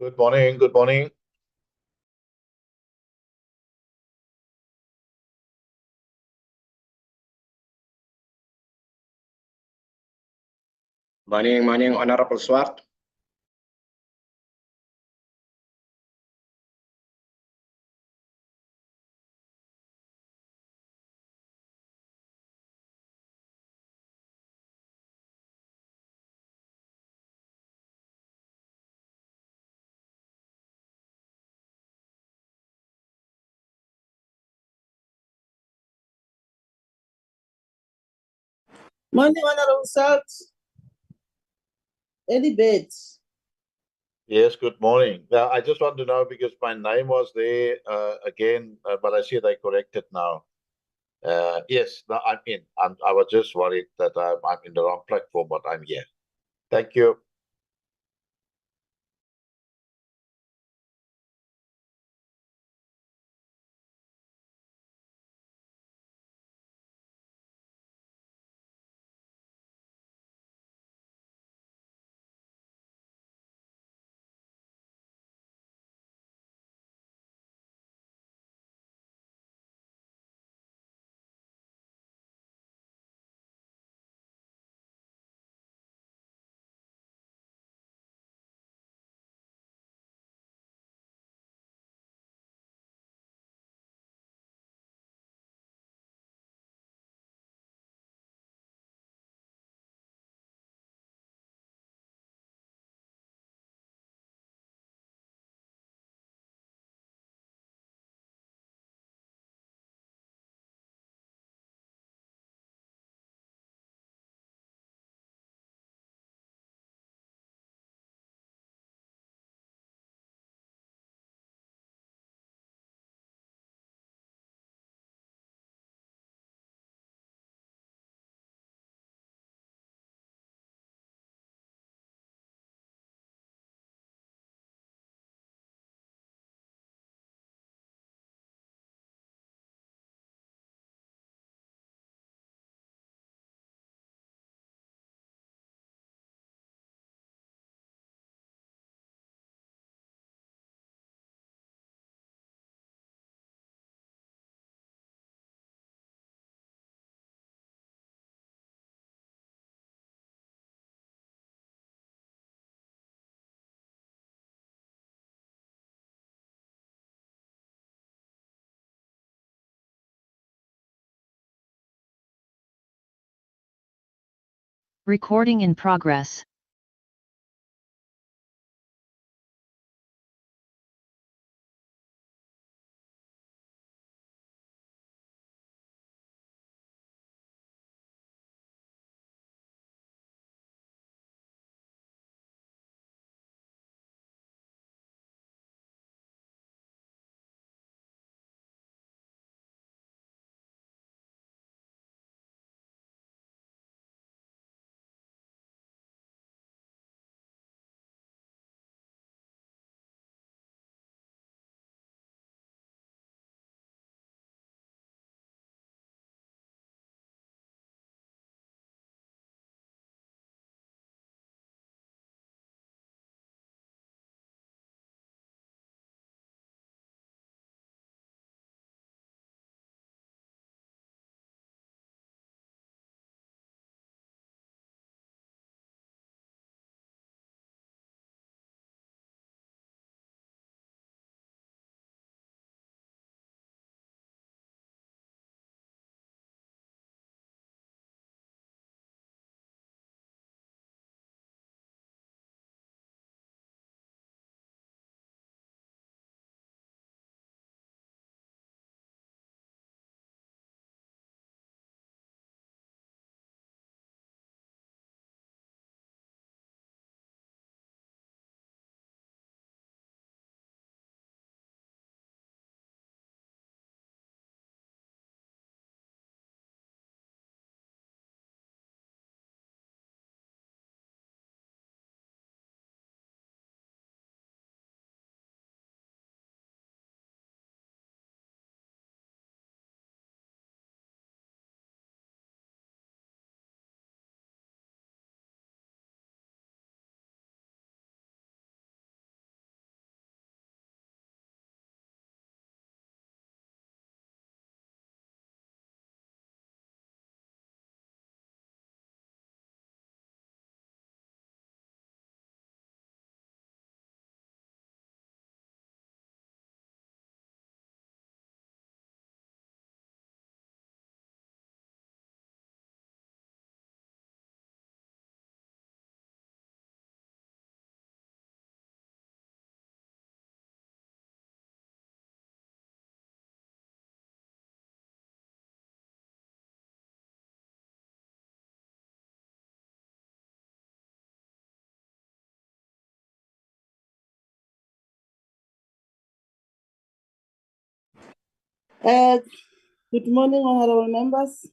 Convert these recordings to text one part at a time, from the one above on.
Good morning. Good morning. Morning, Honorable Swart. Morning, Honorable Salt. Early beds. Yes, good morning. Now, I just want to know because my name was there again, but I see they corrected now. Yes, no, I'm in. I was just worried that I'm in the wrong platform, but I'm here. Thank you. Recording in progress. Good morning, honorable members.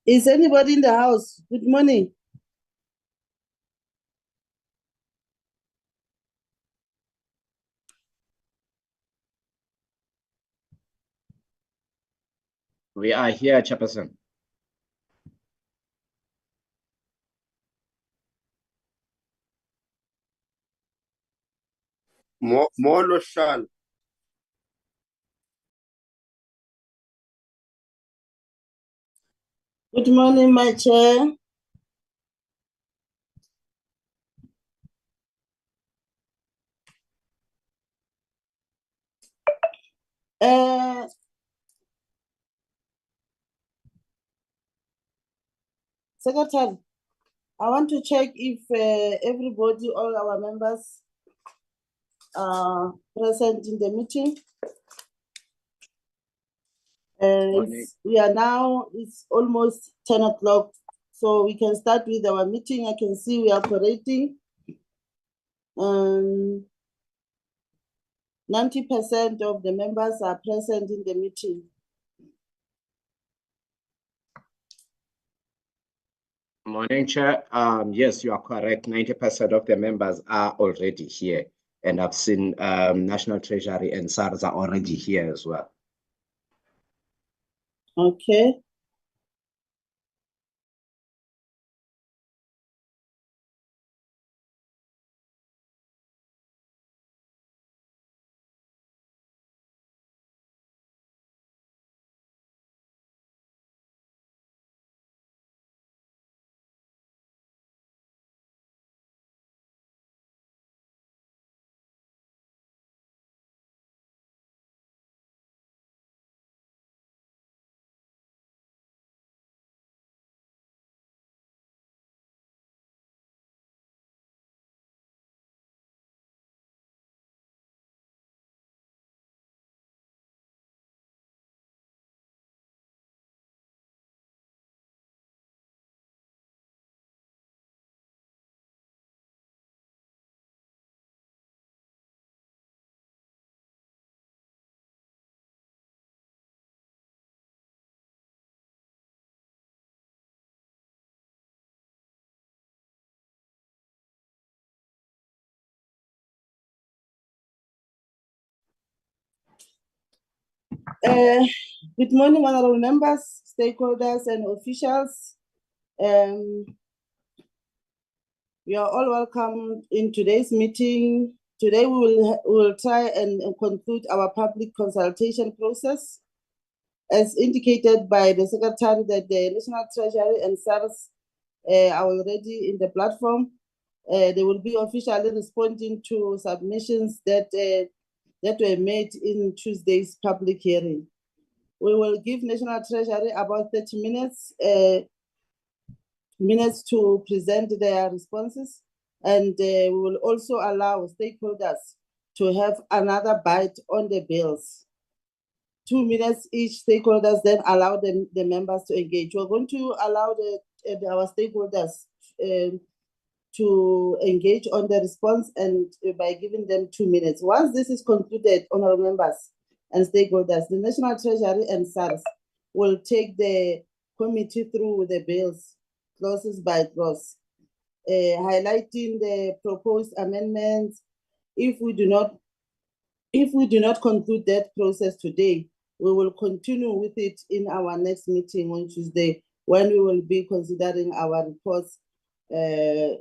Is anybody in the house? Good morning. We are here, Chairperson. Molo Shal. Good morning, my chair. Secretary, I want to check if everybody, all our members are present in the meeting. We are now, it's almost 10 o'clock, so we can start with our meeting. I can see we are operating. 90% of the members are present in the meeting. Morning, Chair. Yes, you are correct. 90% of the members are already here. And I've seen National Treasury and SARS are already here as well. Okay. Good morning, honorable members, stakeholders, and officials. We are all welcome in today's meeting. Today we will try and conclude our public consultation process. As indicated by the Secretary that the National Treasury and SARS are already in the platform. They will be officially responding to submissions that were made in Tuesday's public hearing. We will give National Treasury about 30 minutes to present their responses, and we will also allow stakeholders to have another bite on the bills. 2 minutes each stakeholders, then allow the members to engage. We're going to allow our stakeholders to engage on the response and by giving them 2 minutes. Once this is concluded, honorable members and stakeholders, the National Treasury and SARS will take the committee through the bills, clauses by clause, highlighting the proposed amendments. If we do not conclude that process today, we will continue with it in our next meeting on Tuesday, when we will be considering our reports,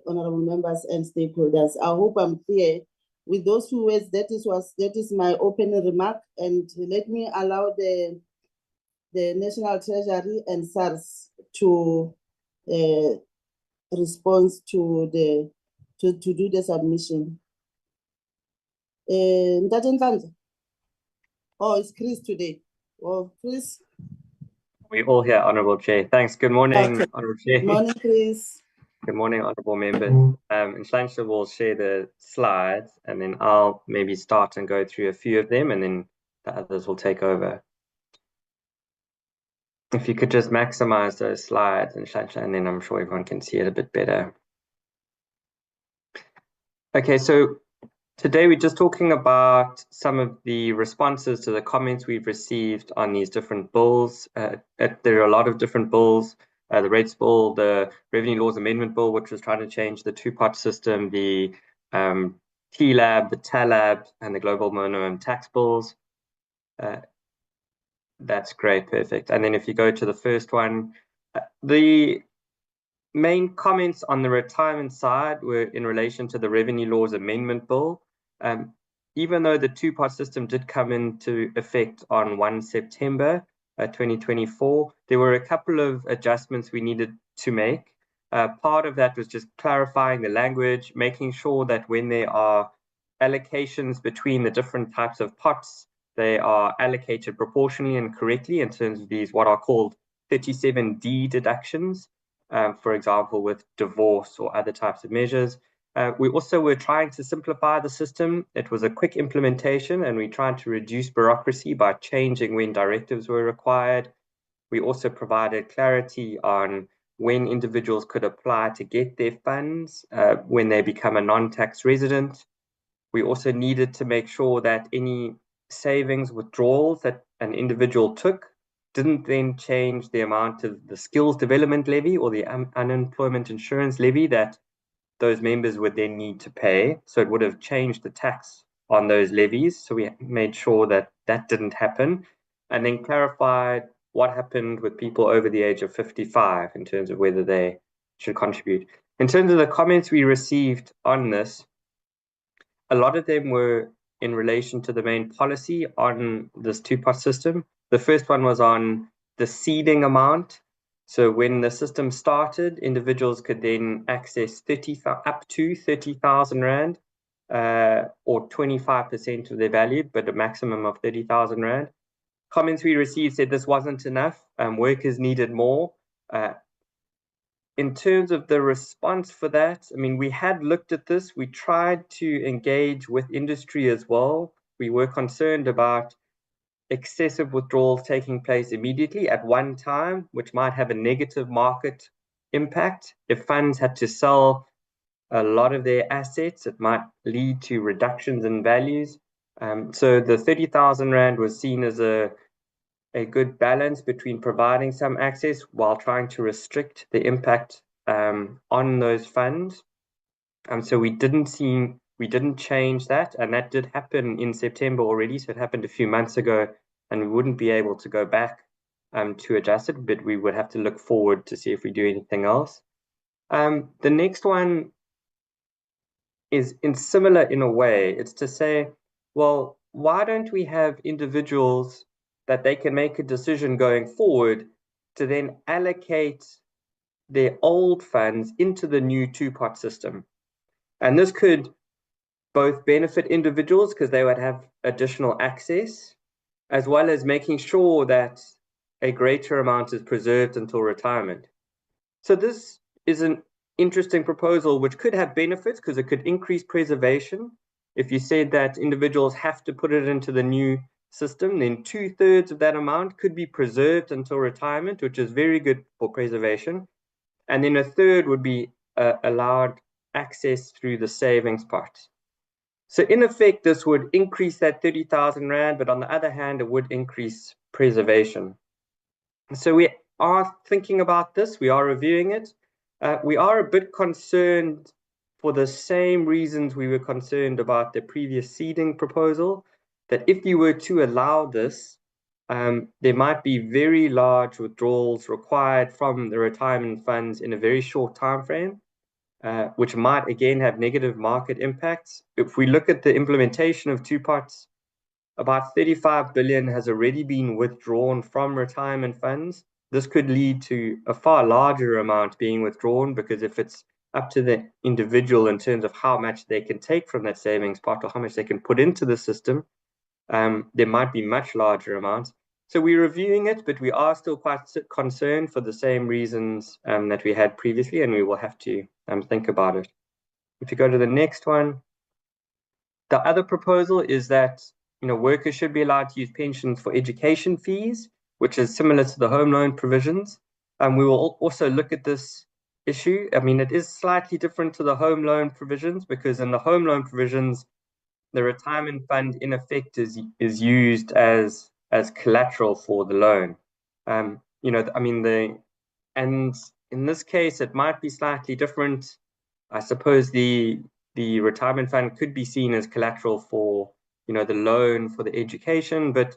honorable members and stakeholders. I hope I'm clear. With those few words, that is my opening remark, and let me allow the National Treasury and SARS to respond to do the submission. Oh, it's Chris today. Oh, Chris. We're all here, Honourable Chair. Thanks. Good morning, Okay. Honourable Chair. Morning, Chris. Good morning, Honourable members. Inshallah will share the slides, and then I'll maybe start and go through a few of them, and then the others will take over. If you could just maximize those slides, inshallah, and then I'm sure everyone can see it a bit better. Okay, so today we're just talking about some of the responses to the comments we've received on these different bills. There are a lot of different bills. The Rates Bill, the Revenue Laws Amendment Bill, which was trying to change the two-part system, the TLAB, the TALAB, and the Global Minimum Tax Bills. That's great, perfect. And then if you go to the first one, the main comments on the retirement side were in relation to the Revenue Laws Amendment Bill. Even though the two-part system did come into effect on 1 September 2024, there were a couple of adjustments we needed to make. Part of that was just clarifying the language, making sure that when there are allocations between the different types of pots, they are allocated proportionally and correctly in terms of these what are called 37D deductions, for example, with divorce or other types of measures. We also were trying to simplify the system. It was a quick implementation, and we tried to reduce bureaucracy by changing when directives were required. We also provided clarity on when individuals could apply to get their funds when they become a non-tax resident. We also needed to make sure that any savings withdrawals that an individual took didn't then change the amount of the skills development levy or the unemployment insurance levy that those members would then need to pay. So it would have changed the tax on those levies. So we made sure that that didn't happen, and then clarified what happened with people over the age of 55 in terms of whether they should contribute. In terms of the comments we received on this, a lot of them were in relation to the main policy on this two-part system. The first one was on the seeding amount. So when the system started, individuals could then access up to 30,000 Rand or 25% of their value, but a maximum of 30,000 Rand. Comments we received said this wasn't enough. Workers needed more. In terms of the response for that, I mean, we had looked at this. We tried to engage with industry as well. We were concerned about excessive withdrawals taking place immediately at one time, which might have a negative market impact. If funds had to sell a lot of their assets, it might lead to reductions in values. So the 30,000 Rand was seen as a good balance between providing some access while trying to restrict the impact on those funds. So we didn't change that, and that did happen in September already. So it happened a few months ago, and we wouldn't be able to go back to adjust it, but we would have to look forward to see if we do anything else. The next one is similar in a way. It's to say, well, why don't we have individuals that they can make a decision going forward to then allocate their old funds into the new two-part system? And this could both benefit individuals because they would have additional access, as well as making sure that a greater amount is preserved until retirement. So this is an interesting proposal which could have benefits because it could increase preservation. If you said that individuals have to put it into the new system, then 2/3 of that amount could be preserved until retirement, which is very good for preservation. And then 1/3 would be allowed access through the savings part. So in effect, this would increase that 30,000 Rand, but on the other hand, it would increase preservation. So we are thinking about this, we are reviewing it. We are a bit concerned for the same reasons we were concerned about the previous seeding proposal, that if you were to allow this, there might be very large withdrawals required from the retirement funds in a very short time frame, which might again have negative market impacts. If we look at the implementation of two parts, about 35 billion has already been withdrawn from retirement funds. This could lead to a far larger amount being withdrawn, because if it's up to the individual in terms of how much they can take from that savings pot or how much they can put into the system, there might be much larger amounts. So we're reviewing it, but we are still quite concerned for the same reasons that we had previously, and we will have to think about it. If you go to the next one, the other proposal is that workers should be allowed to use pensions for education fees, which is similar to the home loan provisions. We will also look at this issue. I mean, it is slightly different to the home loan provisions, because in the home loan provisions, the retirement fund in effect is used as collateral for the loan. And in this case, it might be slightly different. I suppose the retirement fund could be seen as collateral for the loan for the education, but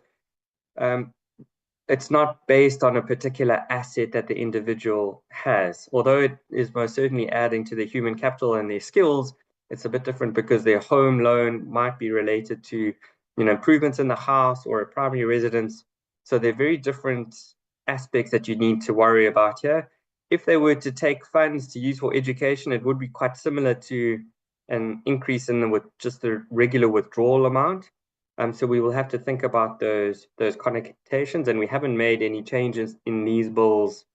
it's not based on a particular asset that the individual has. Although it is most certainly adding to their human capital and their skills, it's a bit different because their home loan might be related to improvements in the house or a primary residence. So they're very different aspects that you need to worry about here. If they were to take funds to use for education, it would be quite similar to an increase in just the regular withdrawal amount. So we will have to think about those connotations, and we haven't made any changes in these bills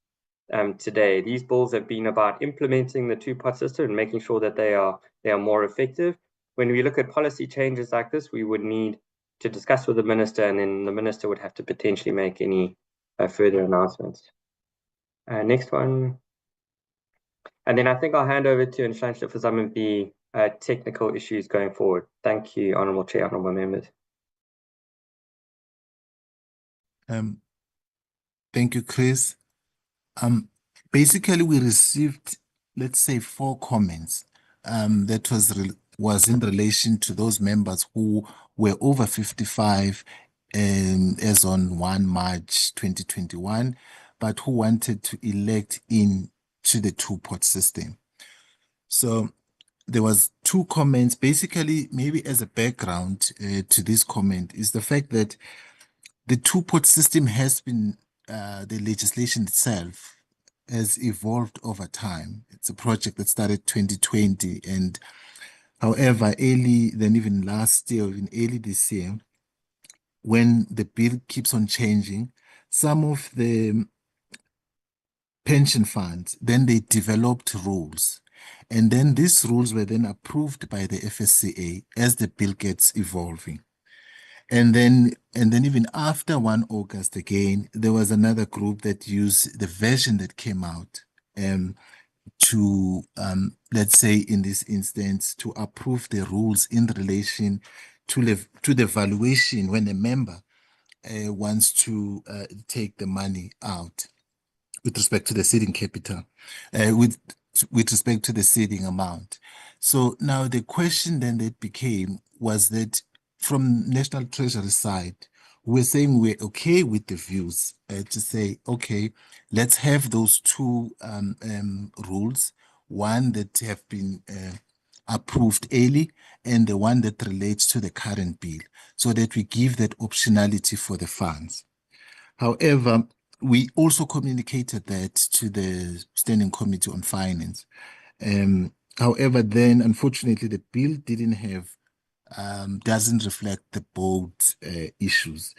today. These bills have been about implementing the two-pot system and making sure that they are more effective. When we look at policy changes like this, we would need to discuss with the minister, and then the minister would have to potentially make any further announcements. Next one. And then I think I'll hand over to Nhlanhla for some of the technical issues going forward. Thank you, Honourable Chair, Honourable Members. Thank you, Chris. Basically, we received, let's say, 4 comments that was in relation to those members who were over 55 as on 1 March 2021, but who wanted to elect into the two-pot system. So there was 2 comments. Basically, maybe as a background to this comment is the fact that the two-pot system has been, the legislation itself has evolved over time. It's a project that started 2020, and however, even last year, even early this year, when the bill keeps on changing, some of the pension funds, then they developed rules. And then these rules were then approved by the FSCA as the bill gets evolving. And then even after 1 August again, there was another group that used the version that came out to, let's say in this instance, to approve the rules in relation to the valuation when a member wants to take the money out with respect to the seeding capital, with respect to the seeding amount. So now the question then that became was that from National Treasury side, we're saying we're okay with the views to say, okay, let's have those 2 rules, one that have been approved early and the one that relates to the current bill, so that we give that optionality for the funds. However, we also communicated that to the Standing Committee on Finance. However, then unfortunately the bill didn't have doesn't reflect the both issues.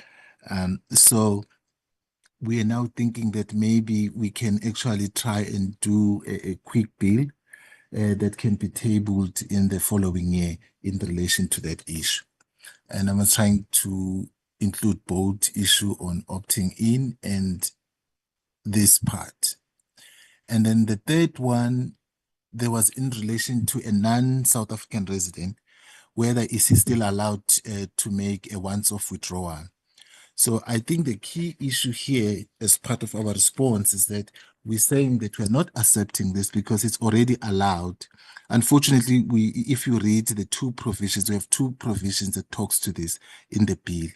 So we are now thinking that maybe we can actually try and do a quick bill that can be tabled in the following year in relation to that issue. And I'm trying to include both issue on opting in and this part. And then the third one, there was in relation to a non-South African resident, whether is he still allowed to make a once-off withdrawal. So I think the key issue here as part of our response is that we're saying that we're not accepting this because it's already allowed. Unfortunately, if you read the 2 provisions, we have 2 provisions that talks to this in the bill.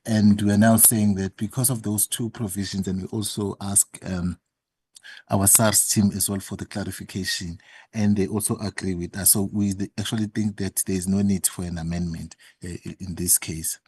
And we're now saying that because of those 2 provisions, and we also ask our SARS team as well for the clarification, and they also agree with us. So we actually think that there is no need for an amendment in this case.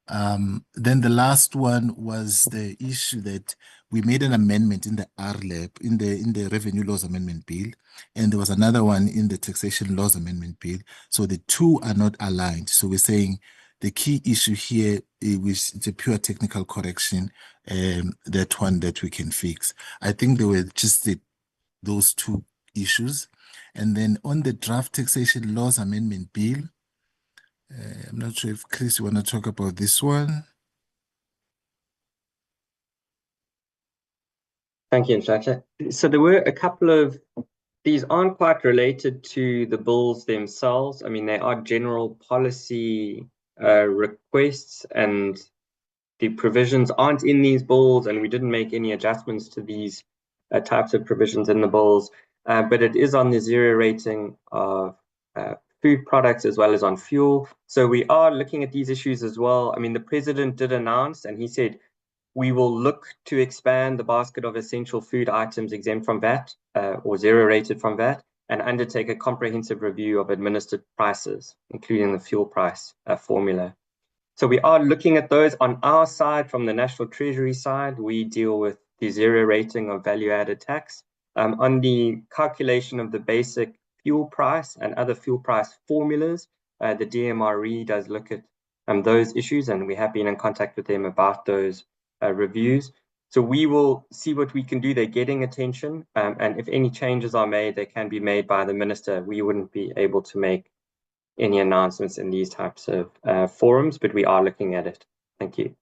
Then the last one was the issue that we made an amendment in the TLAB, in the Revenue Laws Amendment Bill, and there was another one in the Taxation Laws Amendment Bill. So the 2 are not aligned. So we're saying The key issue here, which is a pure technical correction, that one that we can fix. I think there were just those two issues. And then on the draft taxation laws amendment bill, I'm not sure if Chris, you want to talk about this one? Thank you, Instructor. So there were a couple of, these aren't quite related to the bills themselves. I mean, they are general policy requests, and the provisions aren't in these bills, and we didn't make any adjustments to these types of provisions in the bills, but it is on the zero rating of food products as well as on fuel. So we are looking at these issues as well. I mean, the president did announce, and he said, we will look to expand the basket of essential food items exempt from VAT or zero rated from VAT, and undertake a comprehensive review of administered prices, including the fuel price formula. So we are looking at those on our side. From the National Treasury side, we deal with the zero rating of value-added tax. On the calculation of the basic fuel price and other fuel price formulas, the DMRE does look at those issues, and we have been in contact with them about those reviews. So we will see what we can do. They're getting attention, and if any changes are made, they can be made by the minister. We wouldn't be able to make any announcements in these types of forums, but we are looking at it. Thank you.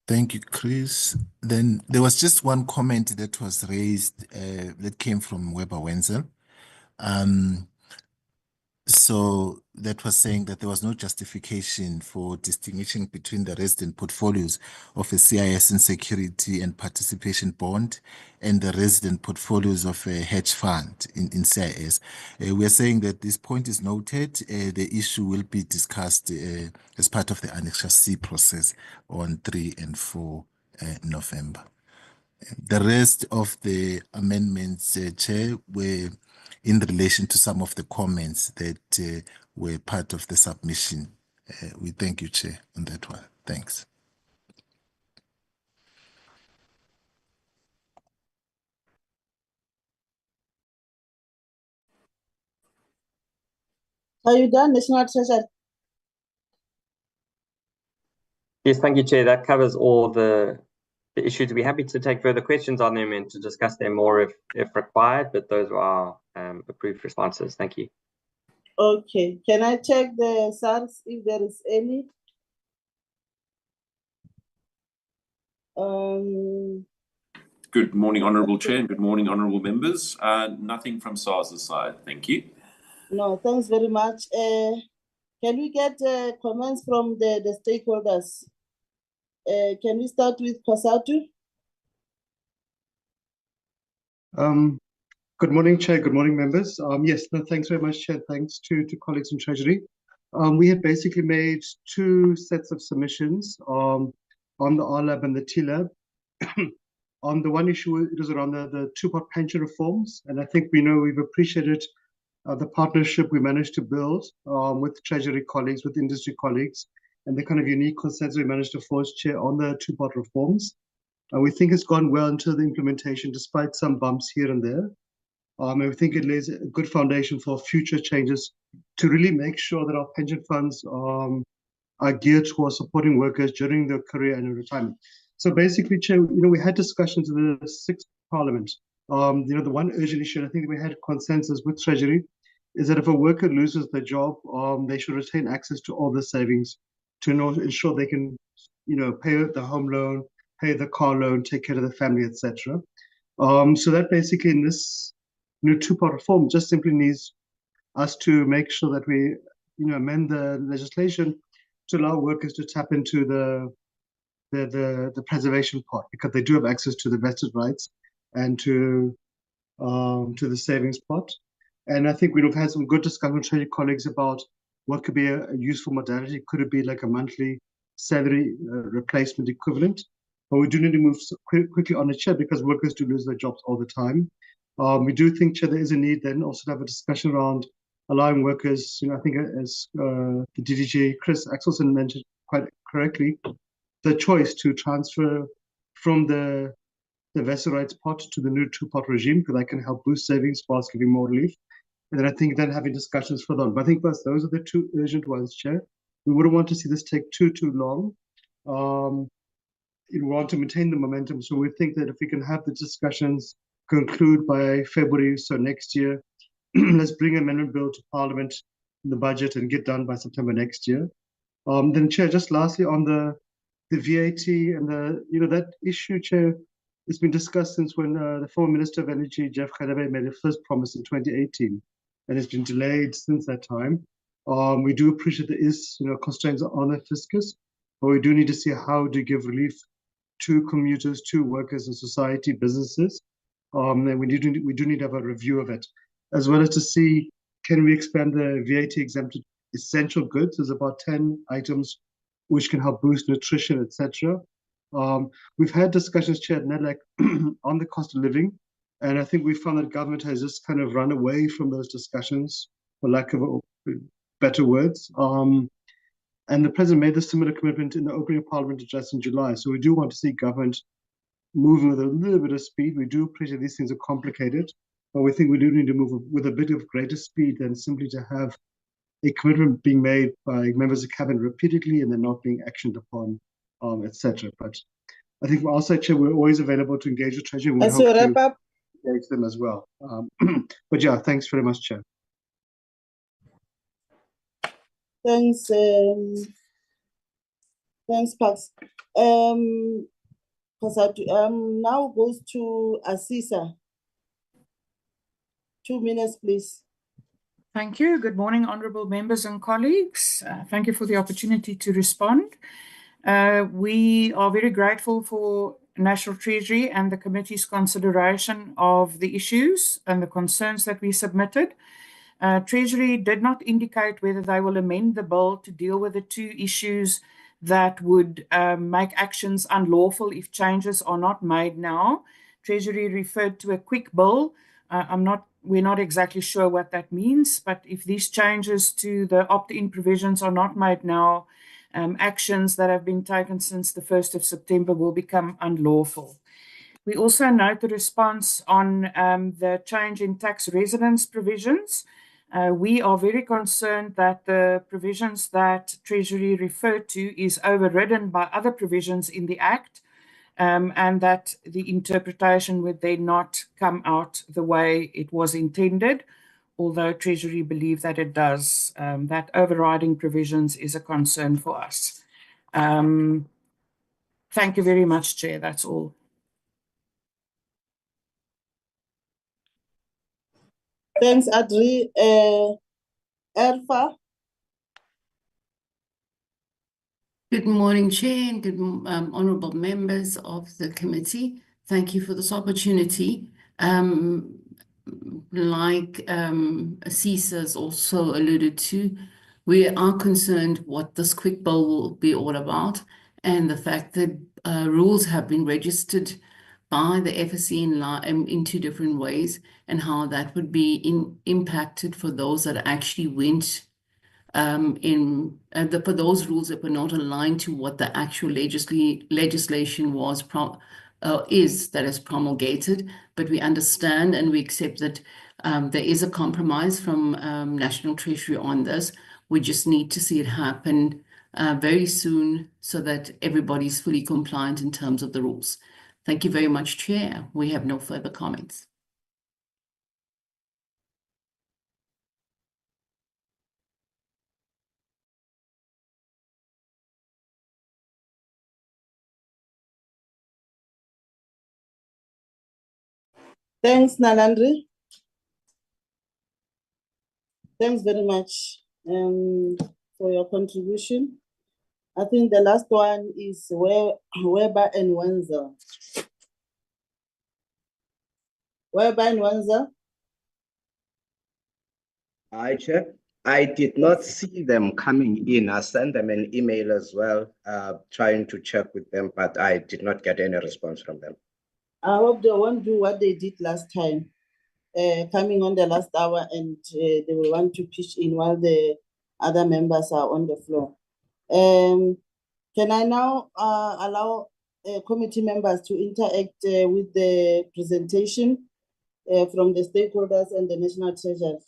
Thank you, Chris. Then there was just one comment that was raised that came from Weber Wenzel. So that was saying that there was no justification for distinguishing between the resident portfolios of a CIS insecurity and participation bond and the resident portfolios of a hedge fund in CIS. We are saying that this point is noted. The issue will be discussed as part of the Annexure C process on 3 and 4 November. The rest of the amendments, Chair, were in relation to some of the comments that were part of the submission. We thank you, Chair, on that one. Thanks. Are you done, National Treasury? Yes, thank you, Chair. That covers all the issues. We're happy to take further questions on them and to discuss them more if required, but those are our approved responses. Thank you. Okay, can I check the SARS if there is any? Good morning, Honourable Chair, and good morning, Honourable Members. Nothing from SARS' side. Thank you. No, thanks very much. Can we get comments from the stakeholders? Can we start with Kosatu? Good morning, Chair. Good morning, members. Yes, no, thanks very much, Chair. Thanks to colleagues in Treasury. We had basically made two sets of submissions on the TLAB and the TLAB. On the one issue, it was around the two-part pension reforms, and I think we've appreciated the partnership we managed to build with Treasury colleagues, with industry colleagues, and the kind of unique consensus we managed to forge, Chair, on the two-part reforms. We think it's gone well until the implementation, despite some bumps here and there. And we think it lays a good foundation for future changes to really make sure that our pension funds are geared towards supporting workers during their career and retirement. So basically, Chair, we had discussions in the 6th Parliament. The one urgent issue, I think we had consensus with Treasury, is that if a worker loses their job, they should retain access to all the savings to ensure they can, pay the home loan, pay the car loan, take care of the family, etc. So that basically in this new two-part reform just simply needs us to make sure that we, amend the legislation to allow workers to tap into the preservation part, because they do have access to the vested rights and to the savings pot. And I think we've had some good discussion with Treasury colleagues about what could be a useful modality. Could it be like a monthly salary replacement equivalent? But we do need to move quickly on it, Chair, because workers do lose their jobs all the time. We do think, Chair, there is a need then also to have a discussion around allowing workers, I think as the DDG Chris Axelson mentioned quite correctly, the choice to transfer from the vested rights pot to the new two-pot regime, because that can help boost savings whilst giving more relief. and then I think then having discussions further on. But I think first, those are the two urgent ones, Chair. We wouldn't want to see this take too long. We want to maintain the momentum, so we think that if we can have the discussions conclude by February, so next year, let's bring amendment bill to Parliament in the budget and get done by September next year. Then, Chair, just lastly on the VAT and that issue, Chair, it's been discussed since when the former Minister of Energy, Jeff Khadebe, made a first promise in 2018, and it's been delayed since that time. We do appreciate there is, constraints on the fiscus, but we do need to see how to give relief to commuters, to workers and society, businesses. And we do need to have a review of it, as well as to see, can we expand the VAT exempted essential goods? There's about 10 items which can help boost nutrition, etc. We've had discussions, Chair, at NEDLAC on the cost of living, and I think we found that government has just kind of run away from those discussions, for lack of better words. And the President made a similar commitment in the opening of Parliament address in July. So we do want to see government moving with a little bit of speed. We do appreciate these things are complicated, but we think we do need to move with a bit of greater speed than simply to have a commitment being made by members of cabinet repeatedly and then not being actioned upon, etc. But I think from our side, Chair, we're always available to engage with Treasury. We hope to engage them as well. But yeah, thanks very much, Chair. Thanks, Pax. Now goes to Asisa. 2 minutes, please. Thank you. Good morning, honourable members and colleagues. Thank you for the opportunity to respond. We are very grateful for National Treasury and the committee's consideration of the issues and the concerns that we submitted. Treasury did not indicate whether they will amend the bill to deal with the two issues that would make actions unlawful if changes are not made now. Treasury referred to a quick bill. We're not exactly sure what that means, but if these changes to the opt-in provisions are not made now, actions that have been taken since the 1st of September will become unlawful. We also note the response on the change in tax residence provisions. We are very concerned that the provisions that Treasury referred to is overridden by other provisions in the Act, and that the interpretation would then not come out the way it was intended, although Treasury believe that it does. That overriding provisions is a concern for us. Thank you very much, Chair. That's all. Thanks, Adri. Erfa. Good morning, Chair, and good honourable members of the committee. Thank you for this opportunity. Like Asisa has also alluded to, we are concerned what this quick bill will be all about, and the fact that rules have been registered by the FSC in two different ways, and how that would be impacted for those that actually went for those rules that were not aligned to what the actual legislation was that is promulgated. But we understand and we accept that there is a compromise from National Treasury on this. We just need to see it happen very soon so that everybody's fully compliant in terms of the rules. Thank you very much, Chair. We have no further comments. Thanks, Nalandri. Thanks very much for your contribution. I think the last one is Weber and Wenzel. Weber and Wenzel. Hi, Chair. I did not see them coming in. I sent them an email as well, trying to check with them, but I did not get any response from them. I hope they won't do what they did last time, coming on the last hour, and they will want to pitch in while the other members are on the floor. Can I now allow committee members to interact with the presentation from the stakeholders and the National Treasury?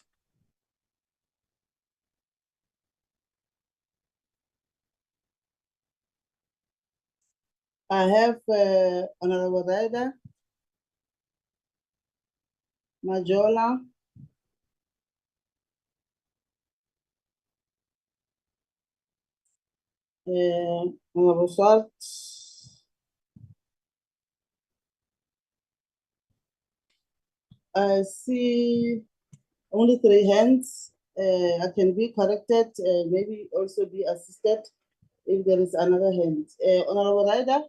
I have Honorable Ryder, Majola, Honorable Swart, I see only 3 hands. I can be corrected, maybe also be assisted if there is another hand. Honorable Ryder?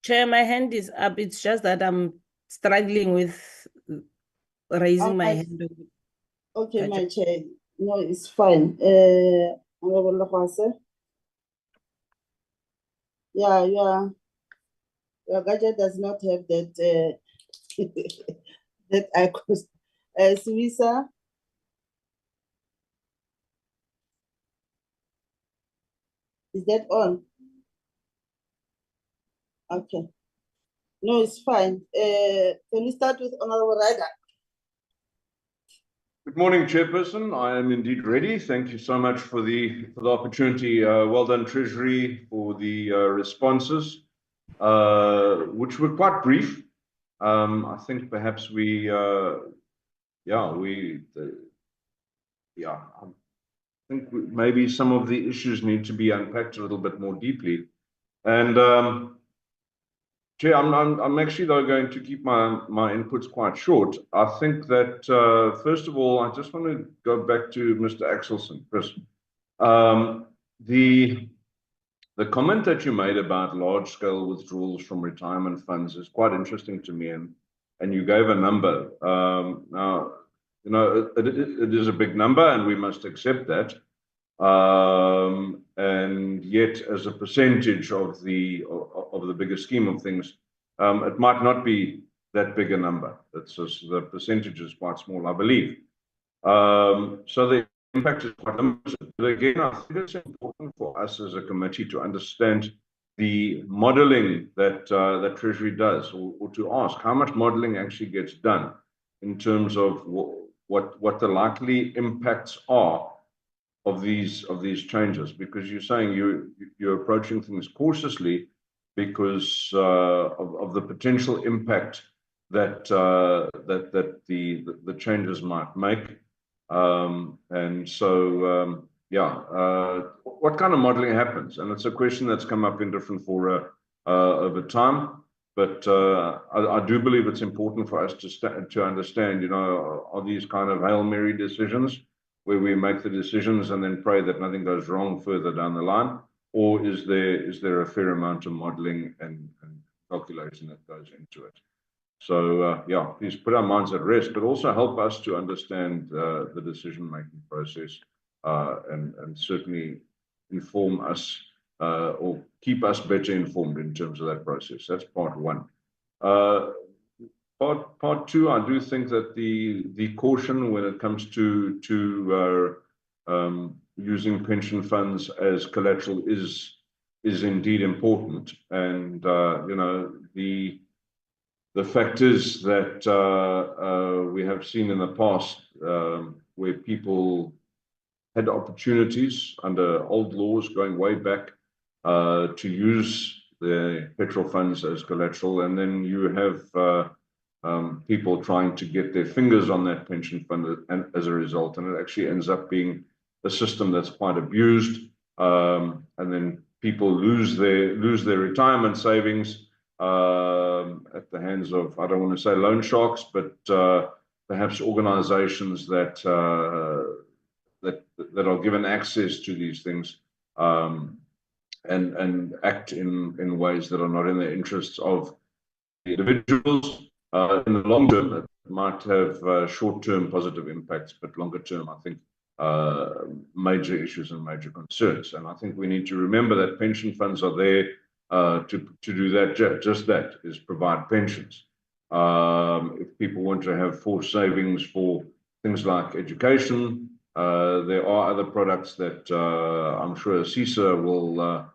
Chair, my hand is up. It's just that I'm struggling with raising my hand. Okay, my chair. No, it's fine. Honorable Lafase? Yeah, your gadget does not have that that icon. Suisa? Is that on? Okay. No, it's fine. Can we start with Honorable Ryder? Good morning, Chairperson. I am indeed ready. Thank you so much for the opportunity. Well done, Treasury, for the responses, which were quite brief. I think perhaps I think maybe some of the issues need to be unpacked a little bit more deeply. And Chair, I'm actually though going to keep my inputs quite short. I think that first of all, I just want to go back to Mr. Axelson, Chris. The comment that you made about large-scale withdrawals from retirement funds is quite interesting to me, and you gave a number. Now, you know, it is a big number, and we must accept that. And yet, as a percentage of the bigger scheme of things, it might not be that big a number. It's just the percentage is quite small, I believe. So the impact is quite limited. But again, I think it's important for us as a committee to understand the modelling that that Treasury does, or to ask how much modelling actually gets done in terms of what the likely impacts are of these changes, because you're saying you're approaching things cautiously because of the potential impact that the changes might make, and so what kind of modelling happens? And it's a question that's come up in different fora over time. But I do believe it's important for us to understand, you know, are these kind of Hail Mary decisions where we make the decisions and then pray that nothing goes wrong further down the line? Or is there a fair amount of modeling and calculation that goes into it? So, please put our minds at rest, but also help us to understand the decision-making process and certainly inform us or keep us better informed in terms of that process. That's part one. Part two, I do think that the caution when it comes to using pension funds as collateral is indeed important. And you know, the fact is that we have seen in the past where people had opportunities under old laws going way back to use the petrol funds as collateral, and then you have people trying to get their fingers on that pension fund and as a result, and it actually ends up being a system that's quite abused, and then people lose their retirement savings at the hands of, I don't want to say loan sharks, but perhaps organizations that are given access to these things and act in ways that are not in the interests of the individuals. In the long term, it might have short-term positive impacts, but longer term, I think major issues and major concerns. And I think we need to remember that pension funds are there to do that, just that, is provide pensions. If people want to have forced savings for things like education, there are other products that I'm sure CISA will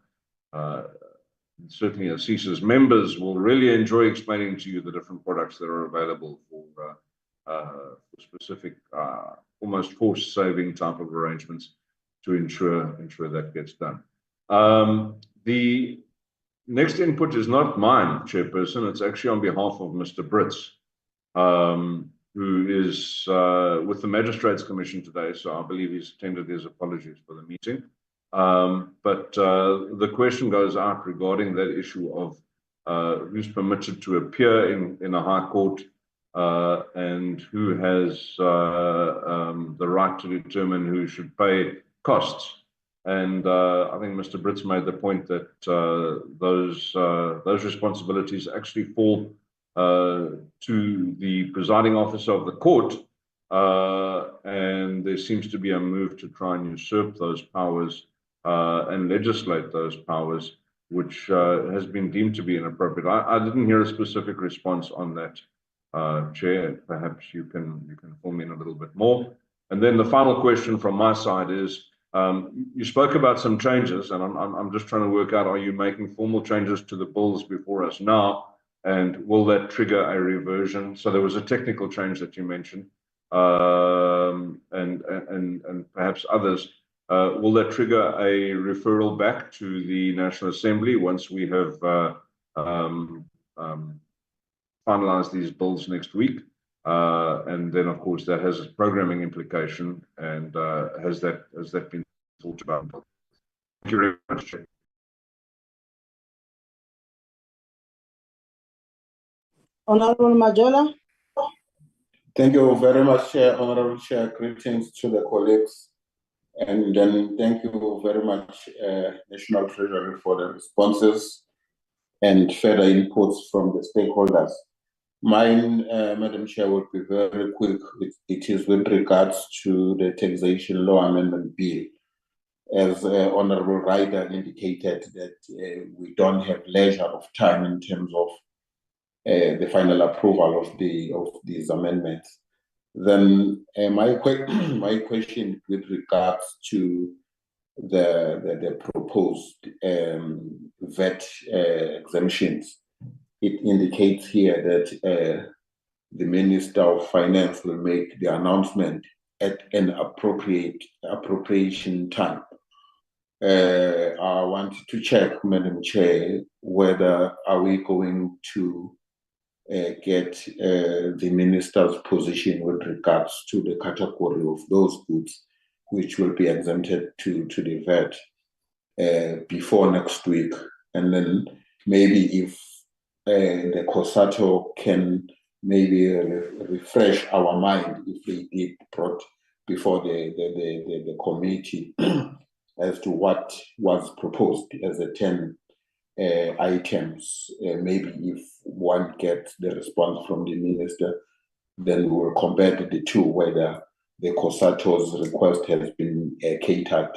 certainly CISA's members will really enjoy explaining to you the different products that are available for specific, almost forced saving type of arrangements to ensure that gets done. next input is not mine, Chairperson. It's actually on behalf of Mr. Brits, who is with the Magistrates Commission today. So I believe he's tendered his apologies for the meeting. But the question goes out regarding that issue of who's permitted to appear in a high court and who has the right to determine who should pay costs. And I think Mr. Brits made the point that those responsibilities actually fall to the presiding officer of the court, and there seems to be a move to try and usurp those powers and legislate those powers, which has been deemed to be inappropriate. I didn't hear a specific response on that, Chair. Perhaps you can fill me in a little bit more. And then the final question from my side is, you spoke about some changes, and I'm just trying to work out, are you making formal changes to the bills before us now? And will that trigger a reversion? So there was a technical change that you mentioned, and perhaps others. Will that trigger a referral back to the National Assembly once we have finalized these bills next week? And then, of course, that has a programming implication. And has that been thought about? Thank you very much, Chair. Honorable Majola. Thank you very much, Honorable Chair. Greetings to the colleagues. And then thank you very much, National Treasury, for the responses and further inputs from the stakeholders. Mine, Madam Chair, will be very quick. It is with regards to the Taxation Law Amendment Bill. As Honorable Ryder indicated, that we don't have leisure of time in terms of the final approval of these amendments. Then my question with regards to the proposed VAT exemptions. It indicates here that the Minister of Finance will make the announcement at an appropriation time. I want to check, Madam Chair, whether are we going to get the Minister's position with regards to the category of those goods which will be exempted to the VAT before next week. And then maybe if the COSATU can maybe refresh our mind if they did brought before the committee as to what was proposed as the 10 items. Maybe if one gets the response from the minister, then we will compare the two, whether the COSATU's request has been catered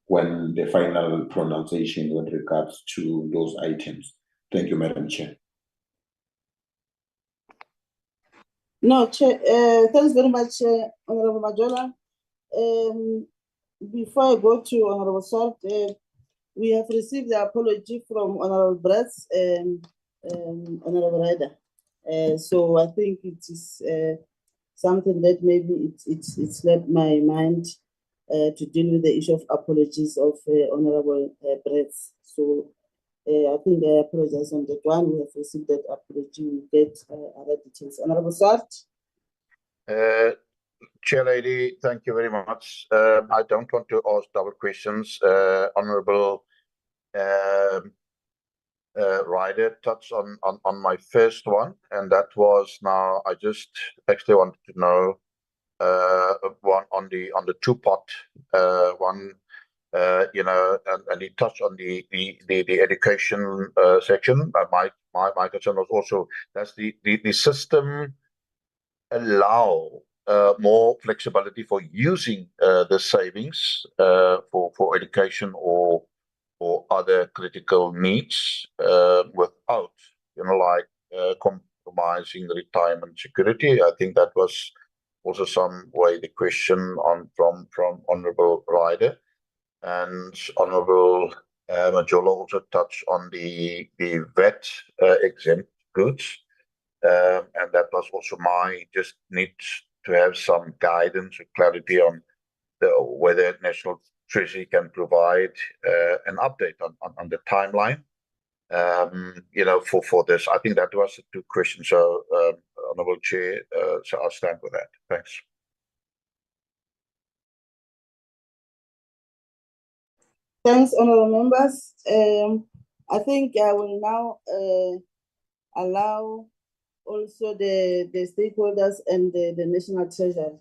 when the final pronunciation with regards to those items. Thank you, Madam Chair. No, Chair, thanks very much, Honorable Majola. Before I go to Honorable Salt, we have received the apology from Honorable Brits and Honorable Ryder. So I think it is something that maybe it's left my mind to deal with the issue of apologies of Honorable Brits. So I think I apologize on that one. We have received that apology. We'll get other details. Honorable Salt. Chair Lady, thank you very much. I don't want to ask double questions. Honorable Ryder touched on my first one, and that was, now I just actually wanted to know one on the two-pot one, you know, and he touched on the education section. My concern was also, does the system allow more flexibility for using the savings for education or other critical needs without, you know, like compromising retirement security? I think that was also some way the question from Honorable Ryder. And Honorable Majola also touched on the VAT exempt goods. And that was also my just need to have some guidance or clarity on whether National Treasury can provide an update on the timeline for this. I think that was the two questions. So, Honourable Chair, so I'll stand with that. Thanks. Thanks, honourable members. I think I will now allow also the stakeholders and the National Treasury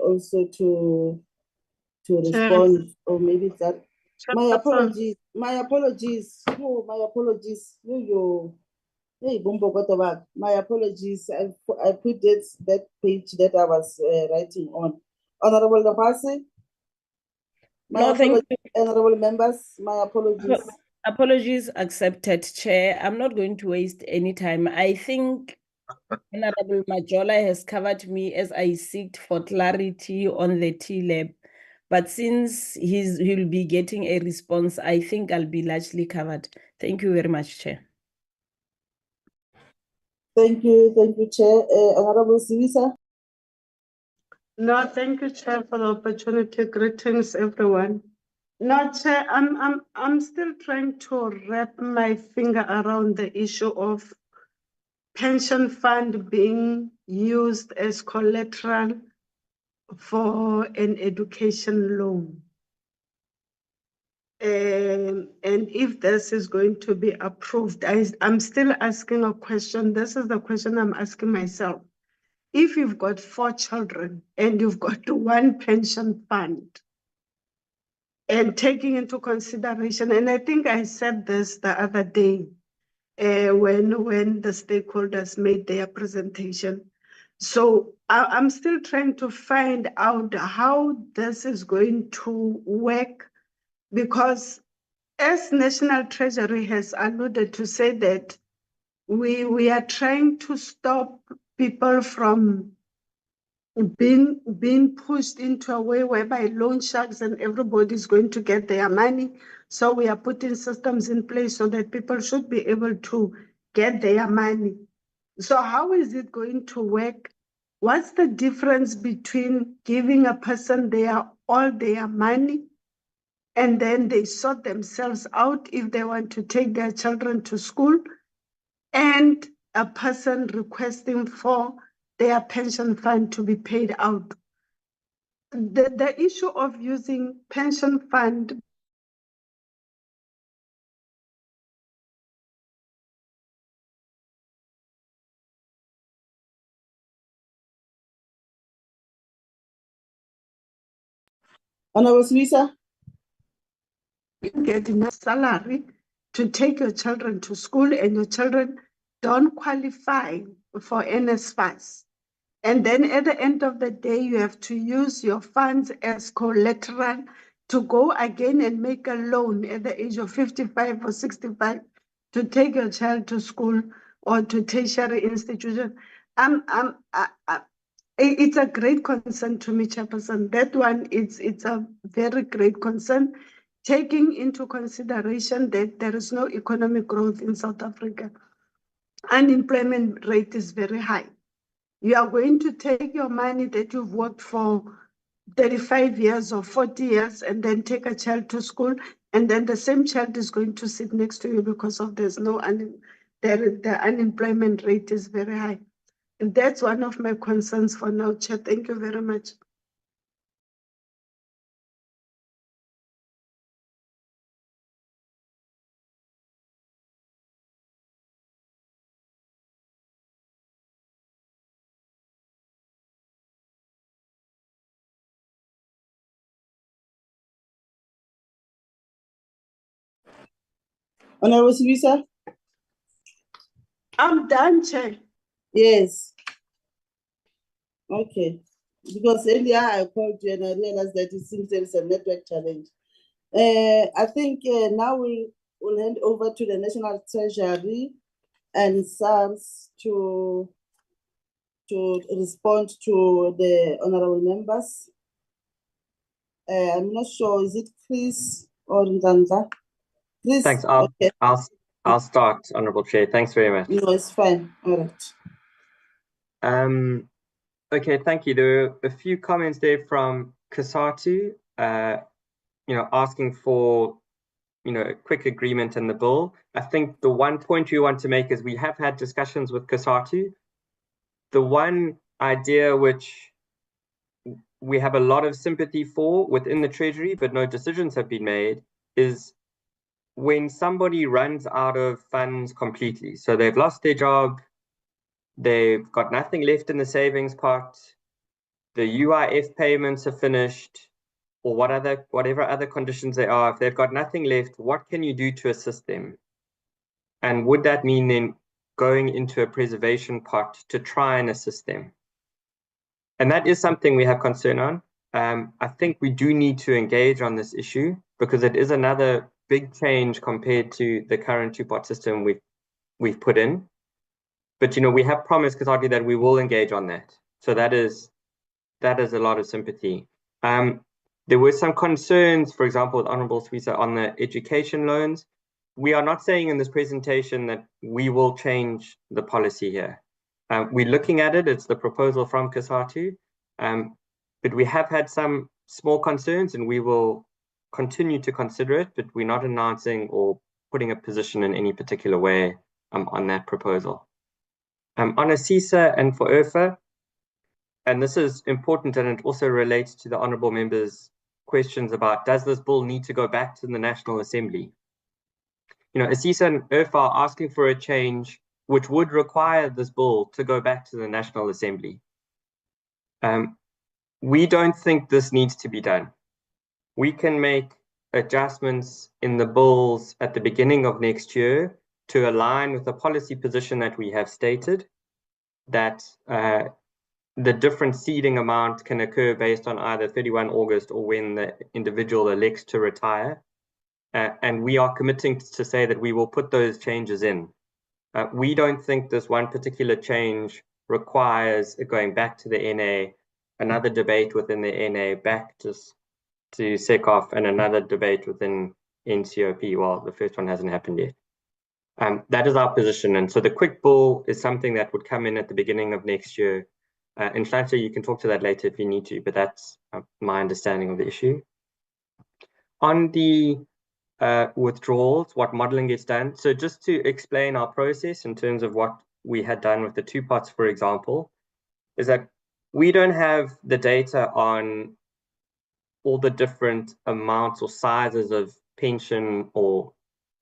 also to respond, or maybe that. My apologies. My apologies. No, my apologies. Hey, my apologies. I put that page that I was writing on. Honourable Lapasi. No, thank you. Honourable members, my apologies. Apologies accepted, Chair. I'm not going to waste any time. I think Honourable Majola has covered me as I seek for clarity on the TLAB. But since he'll be getting a response, I think I'll be largely covered. Thank you very much, Chair. Thank you, Chair. Honourable Sivisa. No, thank you, Chair, for the opportunity. Greetings, everyone. No, Chair, I'm still trying to wrap my finger around the issue of pension fund being used as collateral for an education loan. And if this is going to be approved, I'm still asking a question. This is the question I'm asking myself. If you've got 4 children and you've got 1 pension fund, and taking into consideration, and I think I said this the other day when the stakeholders made their presentation. So I'm still trying to find out how this is going to work, because as National Treasury has alluded to say that we are trying to stop people from being pushed into a way whereby loan sharks and everybody's going to get their money. So we are putting systems in place so that people should be able to get their money. So how is it going to work? What's the difference between giving a person all their money and then they sort themselves out if they want to take their children to school, and a person requesting for their pension fund to be paid out? The issue of using pension fund Honourable Sivisa. You get enough salary to take your children to school, and your children don't qualify for NSFAS. And then at the end of the day, you have to use your funds as collateral to go again and make a loan at the age of 55 or 65 to take your child to school or to tertiary institution. It's a great concern to me, Chairperson. That one, it's a very great concern, taking into consideration that there is no economic growth in South Africa. Unemployment rate is very high. You are going to take your money that you've worked for 35 years or 40 years and then take a child to school, and then the same child is going to sit next to you because of the unemployment rate is very high. And that's one of my concerns for now, Chair. Thank you very much. Honourable Sivisa. I'm done, Chair. Yes. Okay. Because earlier I called you and I realized that it seems there is a network challenge. I think now we'll hand over to the National Treasury and SARS to respond to the honourable members. I'm not sure, is it Chris or Ndanda? Chris. Thanks. Okay. I'll start, Honourable Chair. Thanks very much. No, it's fine. All right. Okay, thank you. There were a few comments there from Kasatu, asking for, a quick agreement in the bill. I think the one point we want to make is we have had discussions with COSATU. The one idea which we have a lot of sympathy for within the Treasury, but no decisions have been made, is when somebody runs out of funds completely. So they've lost their job, they've got nothing left in the savings pot, the UIF payments are finished, or whatever other conditions they are. If they've got nothing left, what can you do to assist them? And would that mean then going into a preservation pot to try and assist them? And that is something we have concern on. I think we do need to engage on this issue because it is another big change compared to the current two-pot system we've put in. But we have promised COSATU that we will engage on that. So that is a lot of sympathy. There were some concerns, for example, with Honourable Swisa on the education loans. We are not saying in this presentation that we will change the policy here. We're looking at it. It's the proposal from COSATU. But we have had some small concerns and we will continue to consider it, but we're not announcing or putting a position in any particular way on that proposal. On ASISA and for IRFA, and this is important and it also relates to the Honourable Member's questions about, does this bill need to go back to the National Assembly? ASISA and IRFA are asking for a change which would require this bill to go back to the National Assembly. We don't think this needs to be done. We can make adjustments in the bills at the beginning of next year to align with the policy position that we have stated, that the different seeding amount can occur based on either 31 August or when the individual elects to retire. And we are committing to say that we will put those changes in. We don't think this one particular change requires going back to the NA, another debate within the NA, back to SECOF, and another debate within NCOP. Well, the first one hasn't happened yet. That is our position. And so the quick bill is something that would come in at the beginning of next year. In fact, you can talk to that later if you need to, but that's my understanding of the issue. On the withdrawals, what modeling gets done. So just to explain our process in terms of what we had done with the two pots, for example, is that we don't have the data on all the different amounts or sizes of pension or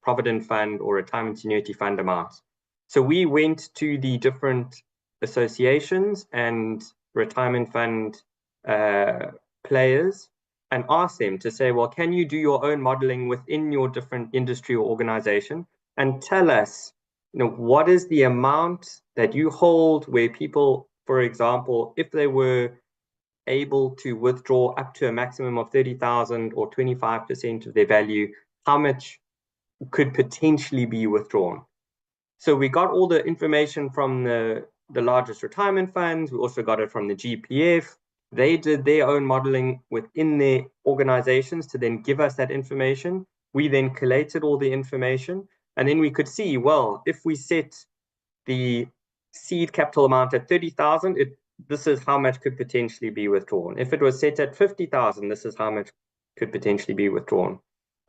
provident fund or retirement annuity fund amounts. So we went to the different associations and retirement fund players and asked them to say, well, can you do your own modeling within your different industry or organization and tell us, what is the amount that you hold where people, for example, if they were able to withdraw up to a maximum of 30,000 or 25% of their value, how much could potentially be withdrawn? So we got all the information from the largest retirement funds. We also got it from the GPF. They did their own modeling within their organizations to then give us that information. We then collated all the information, and then we could see, well, if we set the seed capital amount at 30,000, this is how much could potentially be withdrawn. If it was set at 50,000, this is how much could potentially be withdrawn.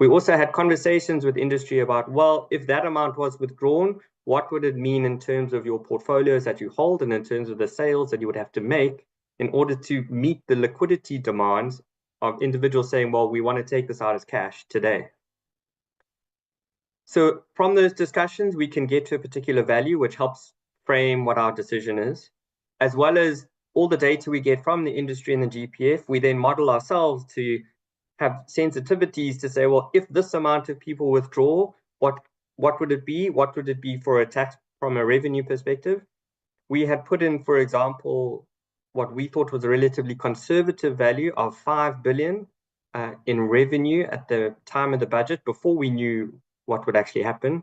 We also had conversations with industry about, well, if that amount was withdrawn, what would it mean in terms of your portfolios that you hold and in terms of the sales that you would have to make in order to meet the liquidity demands of individuals saying, well, we want to take this out as cash today. So from those discussions, we can get to a particular value, which helps frame what our decision is, as well as all the data we get from the industry and the GPF. We then model ourselves to have sensitivities to say, well, if this amount of people withdraw, what would it be? What would it be for a tax from a revenue perspective? We had put in, for example, what we thought was a relatively conservative value of 5 billion in revenue at the time of the budget before we knew what would actually happen.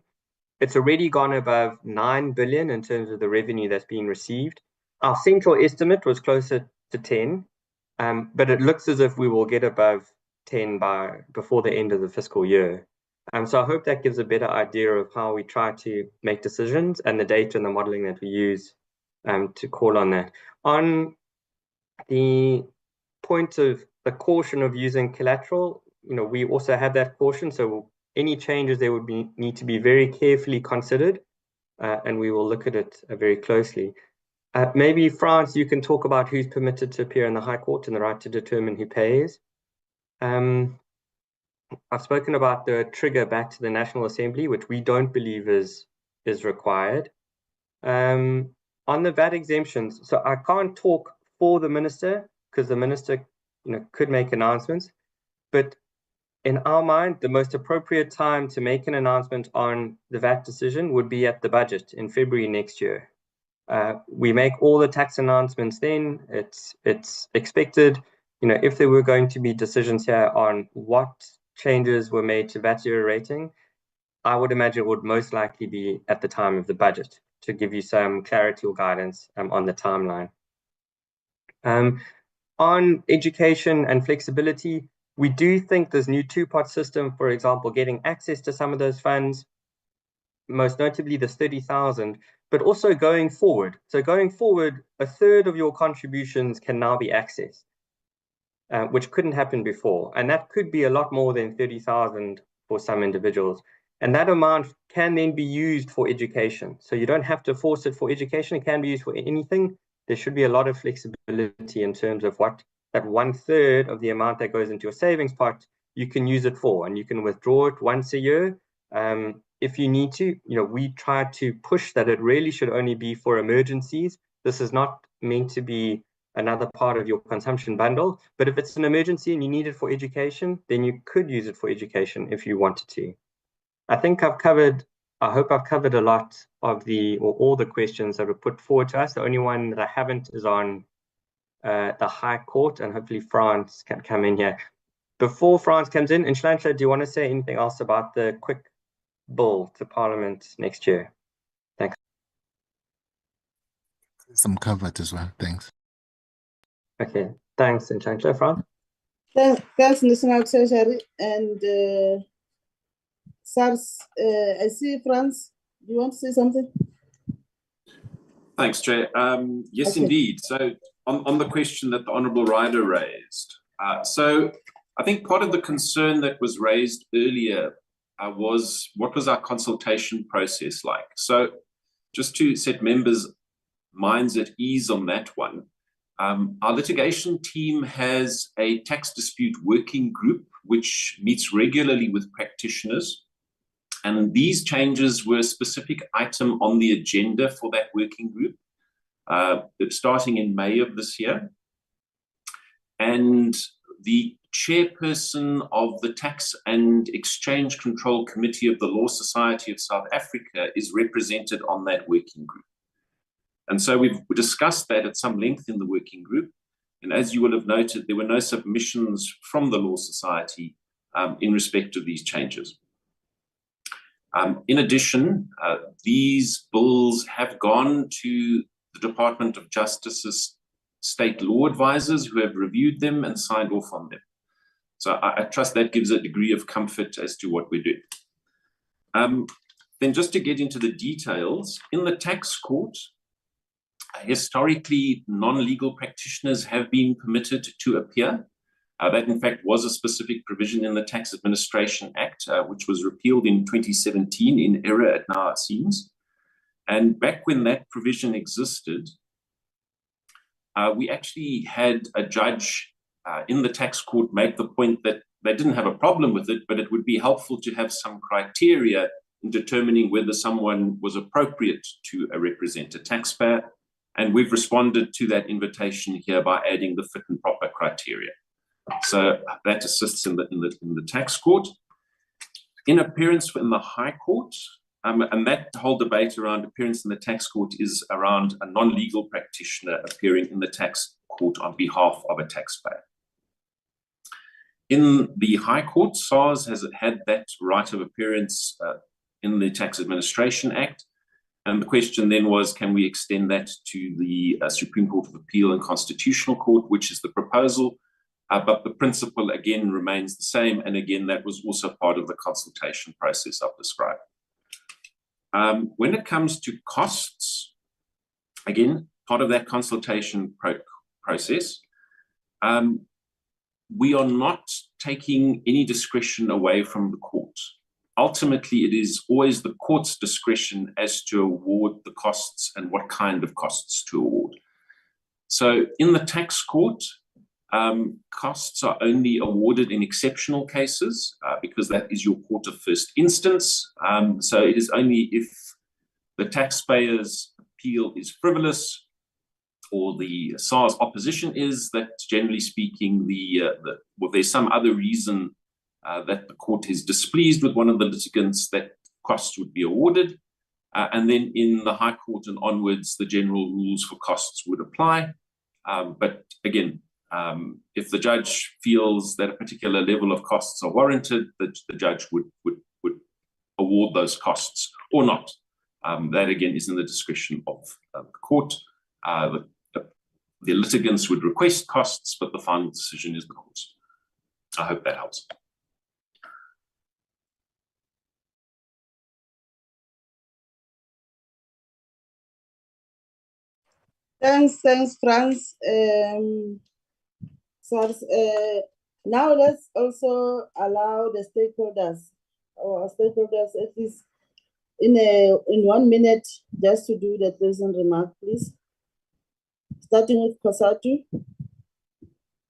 It's already gone above 9 billion in terms of the revenue that's being received. Our central estimate was closer to 10, but it looks as if we will get above 10 before the end of the fiscal year. So I hope that gives a better idea of how we try to make decisions and the data and the modeling that we use to call on that. On the point of the caution of using collateral, we also have that caution. So any changes there would need to be very carefully considered, and we will look at it very closely. Maybe, France, you can talk about who's permitted to appear in the High Court and the right to determine who pays. I've spoken about the trigger back to the National Assembly, which we don't believe is required. On the VAT exemptions, so I can't talk for the minister because the minister, could make announcements, but in our mind, the most appropriate time to make an announcement on the VAT decision would be at the budget in February next year. We make all the tax announcements then. It's expected, if there were going to be decisions here on what changes were made to VAT zero rating, I would imagine it would most likely be at the time of the budget to give you some clarity or guidance on the timeline. On education and flexibility, we do think this new two-part system, for example, getting access to some of those funds, most notably this 30,000, but also going forward. So going forward, a third of your contributions can now be accessed, which couldn't happen before. And that could be a lot more than 30,000 for some individuals. And that amount can then be used for education. So you don't have to force it for education. It can be used for anything. There should be a lot of flexibility in terms of what that 1/3 of the amount that goes into your savings pot, you can use it for, and you can withdraw it once a year. If you need to, we try to push that it really should only be for emergencies. This is not meant to be another part of your consumption bundle, but if it's an emergency and you need it for education, then you could use it for education if you wanted to. I think I hope I've covered a lot of all the questions that were put forward to us. The only one that I haven't is on the High Court, and hopefully France can come in here. Before France comes in, Nhlanhla, do you want to say anything else about the quick bill to Parliament next year? Thanks. Some covered as well. Thanks. Okay. Thanks, Nhlanhla. France? Thanks, National Treasury and SARS. I see France. Do you want to say something? Thanks, Chair. Yes, Okay. indeed. So on the question that the Honourable Rider raised, so I think part of the concern that was raised earlier was what was our consultation process like? So just to set members' minds at ease on that one, our litigation team has a tax dispute working group which meets regularly with practitioners. And these changes were a specific item on the agenda for that working group, starting in May of this year. And the chairperson of the Tax and Exchange Control Committee of the Law Society of South Africa is represented on that working group. And so we've discussed that at some length in the working group. And as you will have noted, there were no submissions from the Law Society in respect of these changes. In addition, these bills have gone to the Department of Justice's state law advisors who have reviewed them and signed off on them. So I trust that gives a degree of comfort as to what we're doing. Then just to get into the details, in the tax court, historically, non-legal practitioners have been permitted to appear. That, in fact, was a specific provision in the Tax Administration Act, which was repealed in 2017 in error, it now seems. And back when that provision existed, we actually had a judge in the tax court make the point that they didn't have a problem with it, but it would be helpful to have some criteria in determining whether someone was appropriate to represent a taxpayer. And we've responded to that invitation here by adding the fit and proper criteria. So that assists in the tax court. In appearance in the High Court, and that whole debate around appearance in the tax court is around a non-legal practitioner appearing in the tax court on behalf of a taxpayer. In the High Court, SARS has had that right of appearance in the Tax Administration Act. And the question then was, can we extend that to the Supreme Court of Appeal and Constitutional Court, which is the proposal. But the principle, again, remains the same. And again, that was also part of the consultation process I've described. When it comes to costs, again, part of that consultation process, we are not taking any discretion away from the court. ultimately, it is always the court's discretion as to award the costs and what kind of costs to award. So in the tax court, costs are only awarded in exceptional cases because that is your court of first instance. So it is only if the taxpayer's appeal is frivolous or the SARS opposition is, that generally speaking, well, there's some other reason that the court is displeased with one of the litigants, that costs would be awarded. And then in the High Court and onwards, the general rules for costs would apply. But again, if the judge feels that a particular level of costs are warranted, the judge would award those costs or not. That again is in the discretion of the court. The litigants would request costs, but the final decision is the court's. I hope that helps. Thanks, Franz. Now let's also allow the stakeholders, at least in 1 minute, just to do the closing remark, please. Starting with Kosatu.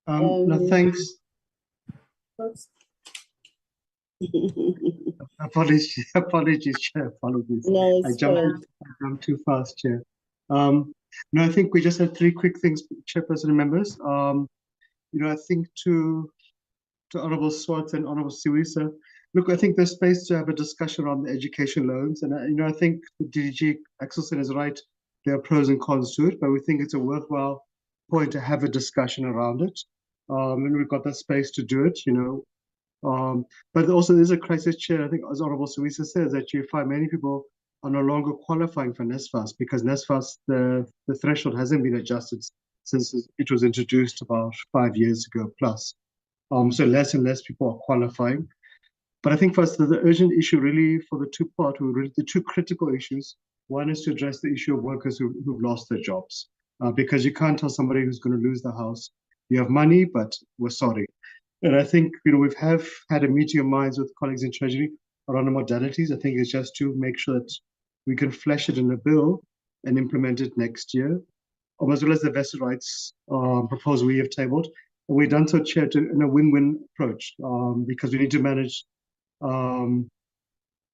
No, thanks. Apologies, Chair. Apologies. No, I jumped too fast, Chair. No, I think we just had 3 quick things, Chairperson and members. I think to Honourable Swart and Honourable Siwisa, look, I think there's space to have a discussion on the education loans, and I think the DDG Axelson is right. There are pros and cons to it, but we think it's a worthwhile point to have a discussion around it, and we've got that space to do it. But also there's a crisis, Chair. I think, as Honourable Siwisa says, that you find many people are no longer qualifying for NSFAS because NSFAS, the threshold hasn't been adjusted since it was introduced about 5 years ago plus. So less and less people are qualifying. But I think for us, the urgent issue really for the the 2 critical issues. One is to address the issue of workers who've lost their jobs, because you can't tell somebody who's going to lose their house, you have money, but we're sorry. And I think, we've had a meeting of minds with colleagues in Treasury around the modalities. I think it's just to make sure that we can flesh it in a bill and implement it next year, as well as the vested rights proposal we have tabled. And we've done so, Chair, in a win-win approach, because we need to manage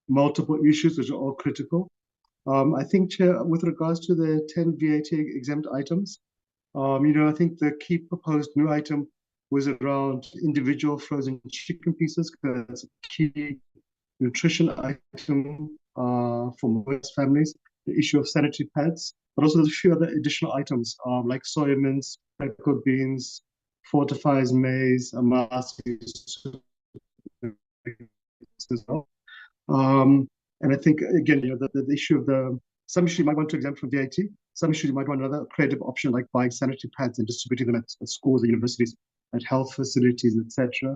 multiple issues which are all critical. I think, Chair, with regards to the 10 VAT exempt items, I think the key proposed new item was around individual frozen chicken pieces, because it's a key nutrition item for most families, the issue of sanitary pads, but also there's a few other additional items like soya mince, pickled beans, fortifies maize, amasi as well. And I think, again, the issue of some issues you might want to exempt from VAT, some issues you might want another creative option like buying sanitary pads and distributing them at schools, at universities, at health facilities, etc.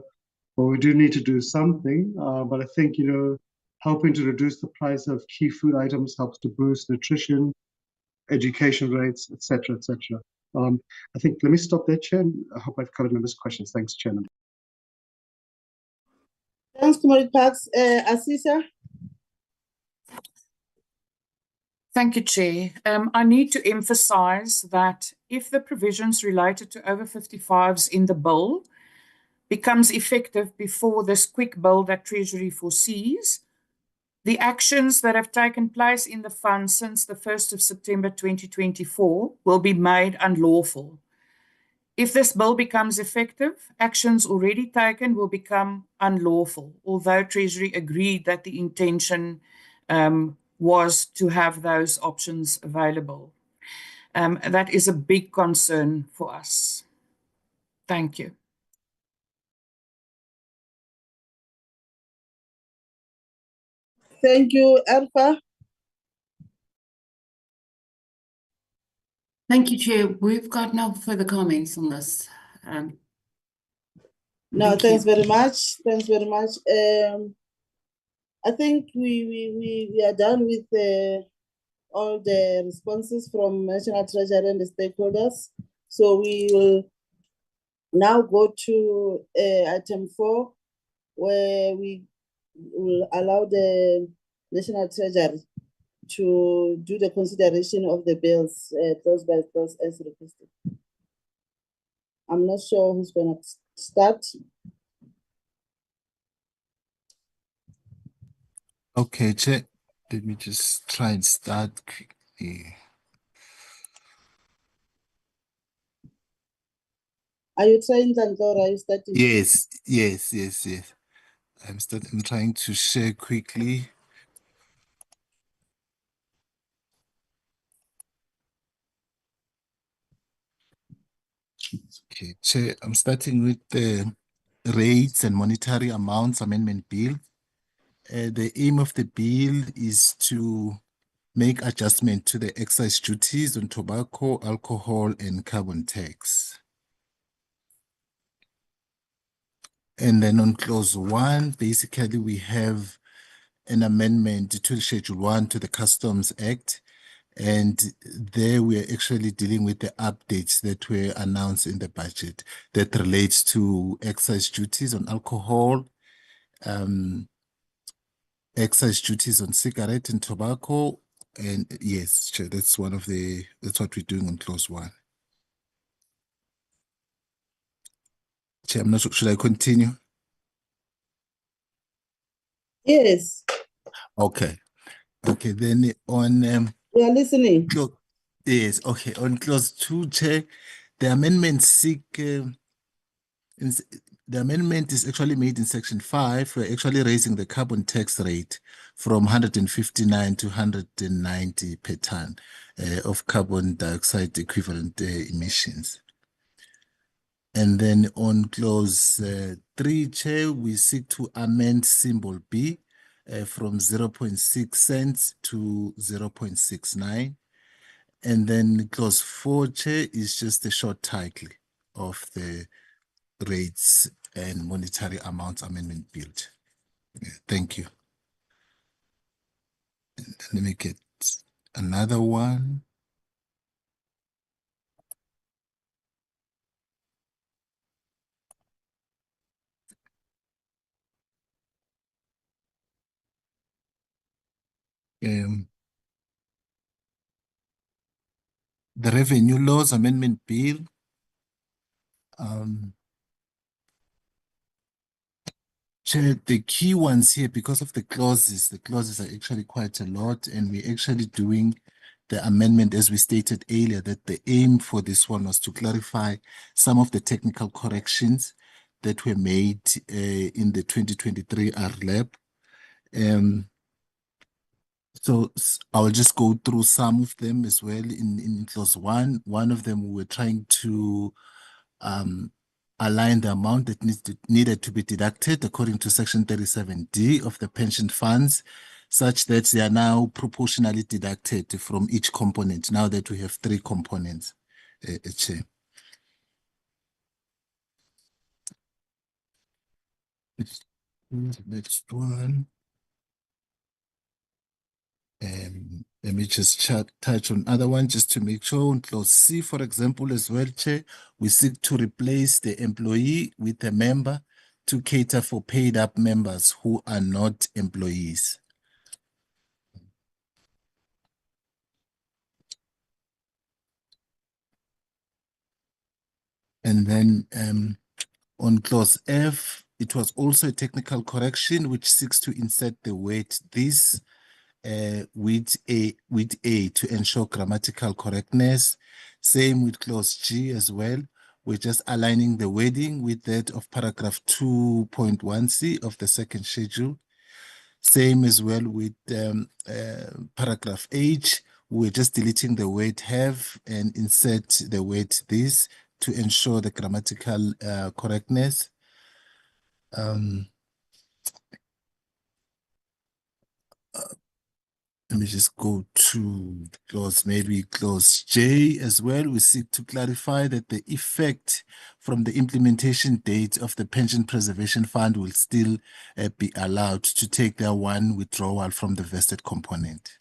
But we do need to do something. But I think, helping to reduce the price of key food items helps to boost nutrition, education rates, etc., etc. I think, let me stop there, Chair. I hope I've covered members' questions. Thanks, Chairman. Thanks, Comrade Parks. Asisa? Thank you, Chair. I need to emphasize that if the provisions related to over 55s in the bill becomes effective before this quick bill that Treasury foresees, the actions that have taken place in the fund since the 1st of September 2024 will be made unlawful. If this bill becomes effective, actions already taken will become unlawful, although Treasury agreed that the intention was to have those options available. That is a big concern for us. Thank you. Thank you, Alpha. Thank you, Chair. We've got no further comments on this. No, thanks very much. Thanks very much. I think we are done with all the responses from National Treasury and the stakeholders. So we will now go to item 4, where we will allow the National Treasury to do the consideration of the bills clause by clause as requested. I'm not sure who's going to start. Okay, Chair. Let me just try and start quickly. Are you trying, Tantora? Are you starting? Yes. I'm trying to share quickly. Okay, Chair, I'm starting with the rates and monetary amounts amendment bill. The aim of the bill is to make adjustment to the excise duties on tobacco, alcohol, and carbon tax. And then on clause 1, basically we have an amendment to Schedule 1 to the Customs Act. And there we are actually dealing with the updates that were announced in the budget that relates to excise duties on alcohol, excise duties on cigarette and tobacco. And yes, Chair, that's what we're doing on clause 1. Chair, I'm not sure, should I continue? Yes. Okay, then on We are listening. yes, okay, on clause 2, Chair, the amendment the amendment is actually made in section 5. We're actually raising the carbon tax rate from 159 to 190 per ton of carbon dioxide equivalent emissions. And then on clause 3, Chair, we seek to amend symbol B from 0.6 cents to 0.69. And then clause 4, Chair, is just a short title of the rates and monetary amounts amendment bill. Thank you. And let me get another one. The Revenue Laws Amendment Bill. Chair, the key ones here, because of the clauses are actually quite a lot, and we're actually doing the amendment, as we stated earlier, that the aim for this one was to clarify some of the technical corrections that were made in the 2023 RLAB. So I'll just go through some of them as well in clause 1. One of them, we were trying to align the amount that needed to be deducted according to section 37D of the pension funds, such that they are now proportionally deducted from each component, now that we have 3 components. Chair. Next one. Let me just touch on other one just to make sure. On clause C, for example, as well, Chair, we seek to replace the employee with a member to cater for paid up members who are not employees. And then on clause F, it was also a technical correction which seeks to insert the word this with a to ensure grammatical correctness. Same with clause G as well. We're just aligning the wording with that of paragraph 2.1c of the second schedule. Same as well with paragraph H. We're just deleting the word have and insert the word this to ensure the grammatical correctness. Let me just go to clause J as well. We seek to clarify that the effect from the implementation date of the Pension Preservation Fund will still be allowed to take their one withdrawal from the vested component.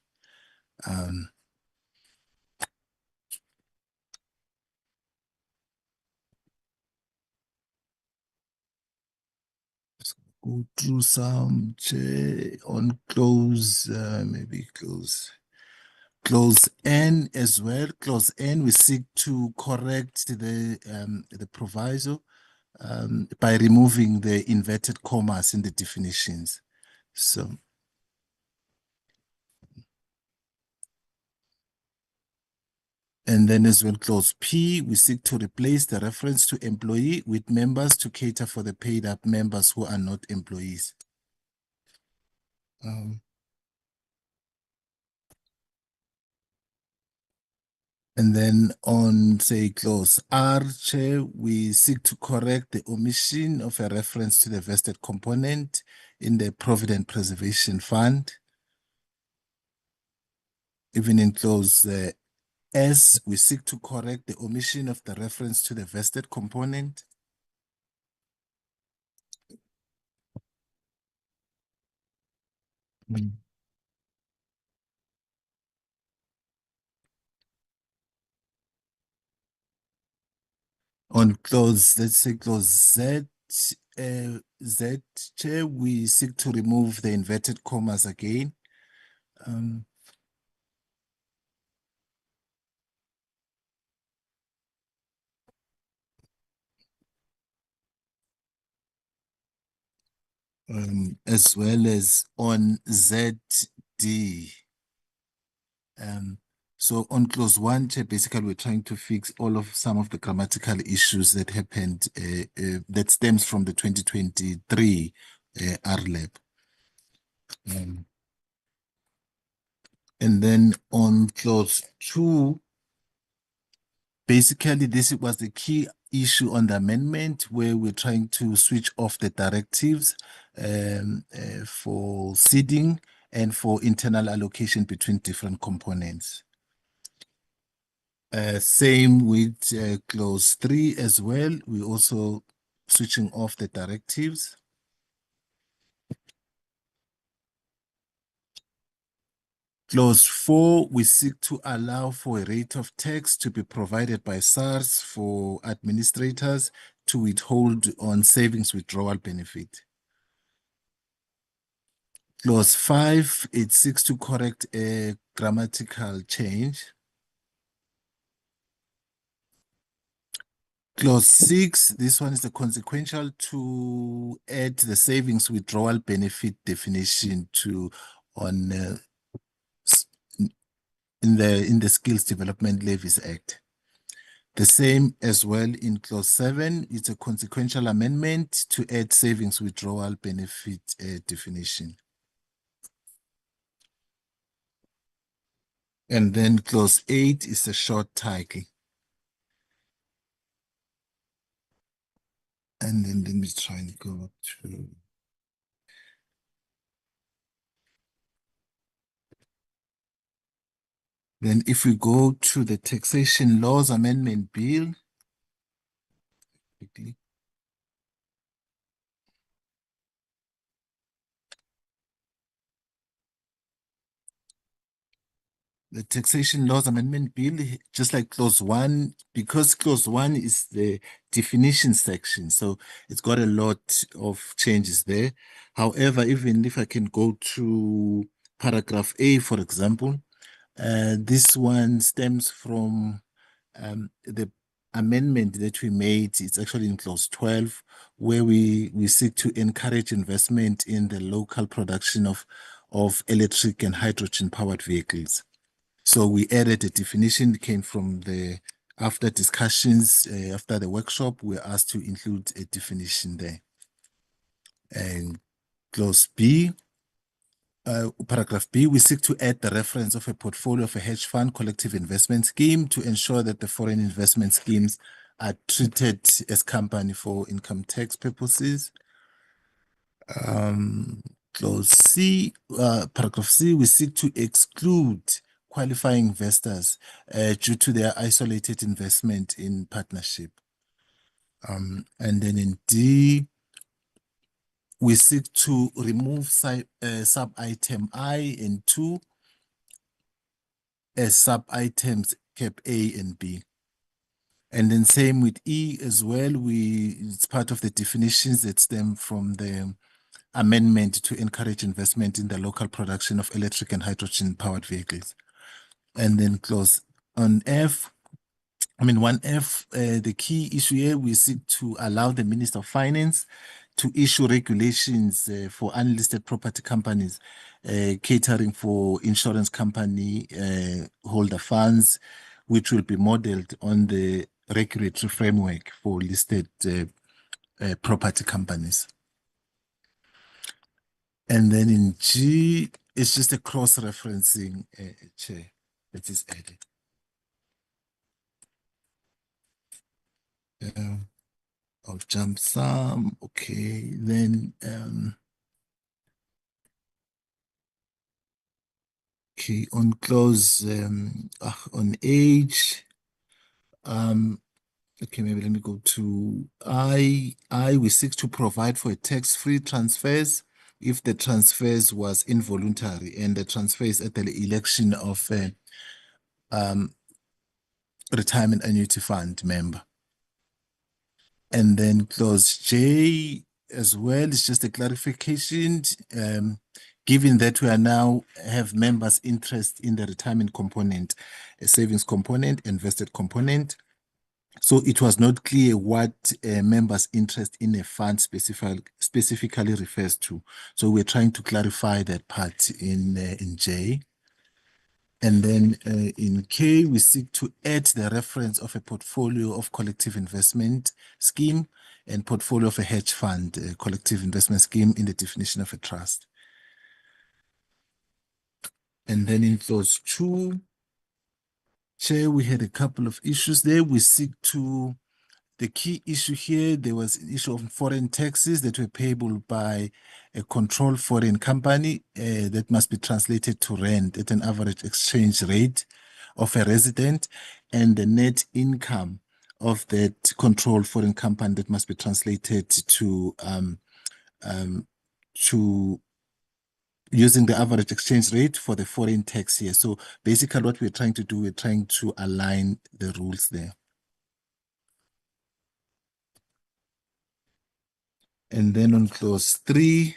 go through some, Chair, on close, maybe close N as well. Close N, we seek to correct the proviso by removing the inverted commas in the definitions. So, and then as well, clause P, we seek to replace the reference to employee with members to cater for the paid up members who are not employees. And then on, say, clause R, Chair, we seek to correct the omission of a reference to the vested component in the Provident Preservation Fund. Even in clause S, we seek to correct the omission of the reference to the vested component. On clause, let's say clause Z, Chair, we seek to remove the inverted commas again. As well as on ZD. So on clause 1, Chair, basically we're trying to fix some of the grammatical issues that happened that stems from the 2023 RLAB. And then on clause 2, basically this was the key issue on the amendment where we're trying to switch off the directives for seeding and for internal allocation between different components. Same with clause 3 as well. We're also switching off the directives. Clause 4, we seek to allow for a rate of tax to be provided by SARS for administrators to withhold on savings withdrawal benefit. Clause 5, it seeks to correct a grammatical change. Clause 6, this one is the consequential to add the savings withdrawal benefit definition to on in the Skills Development Levies Act. The same as well in clause 7, it's a consequential amendment to add savings withdrawal benefit definition. And then clause 8 is a short title. And then let me try and go to. Then if we go to the Taxation Laws Amendment Bill, quickly. The Taxation Laws Amendment Bill, just like clause 1, because clause 1 is the definition section, so it's got a lot of changes there. However, even if I can go to paragraph A, for example, this one stems from the amendment that we made. It's actually in clause 12, where we seek to encourage investment in the local production of electric and hydrogen powered vehicles. So we added a definition that came from after discussions, after the workshop, we were asked to include a definition there. And clause B, paragraph B, we seek to add the reference of a portfolio of a hedge fund collective investment scheme to ensure that the foreign investment schemes are treated as company for income tax purposes. Clause C, paragraph C, we seek to exclude qualifying investors due to their isolated investment in partnership. And then in D, we seek to remove sub-item I and 2 as sub-items cap A and B. And then same with E as well. It's part of the definitions that stem from the amendment to encourage investment in the local production of electric and hydrogen powered vehicles. And then clause on F, 1F, the key issue here, we seek to allow the Minister of Finance to issue regulations for unlisted property companies catering for insurance company holder funds, which will be modeled on the regulatory framework for listed property companies. And then in G, it's just a cross-referencing, Chair, that is added. I'll jump some. Okay, then okay, on clause on age, okay, maybe let me go to I. We seek to provide for a tax-free transfers if the transfers was involuntary and the transfer is at the election of retirement annuity fund member. And then clause J as well is just a clarification, given that we are now have members' interest in the retirement component, a savings component, invested component. So it was not clear what members' interest in a fund specifically refers to. So we're trying to clarify that part in J. And then in K, we seek to add the reference of a portfolio of collective investment scheme and portfolio of a hedge fund collective investment scheme in the definition of a trust. And then in clause 2, Chair, we had a couple of issues there. We seek to, the key issue here, there was an issue of foreign taxes that were payable by a controlled foreign company that must be translated to rent at an average exchange rate of a resident, and the net income of that controlled foreign company that must be translated to using the average exchange rate for the foreign tax here. So basically what we're trying to do, we're trying to align the rules there. And then on clause 3,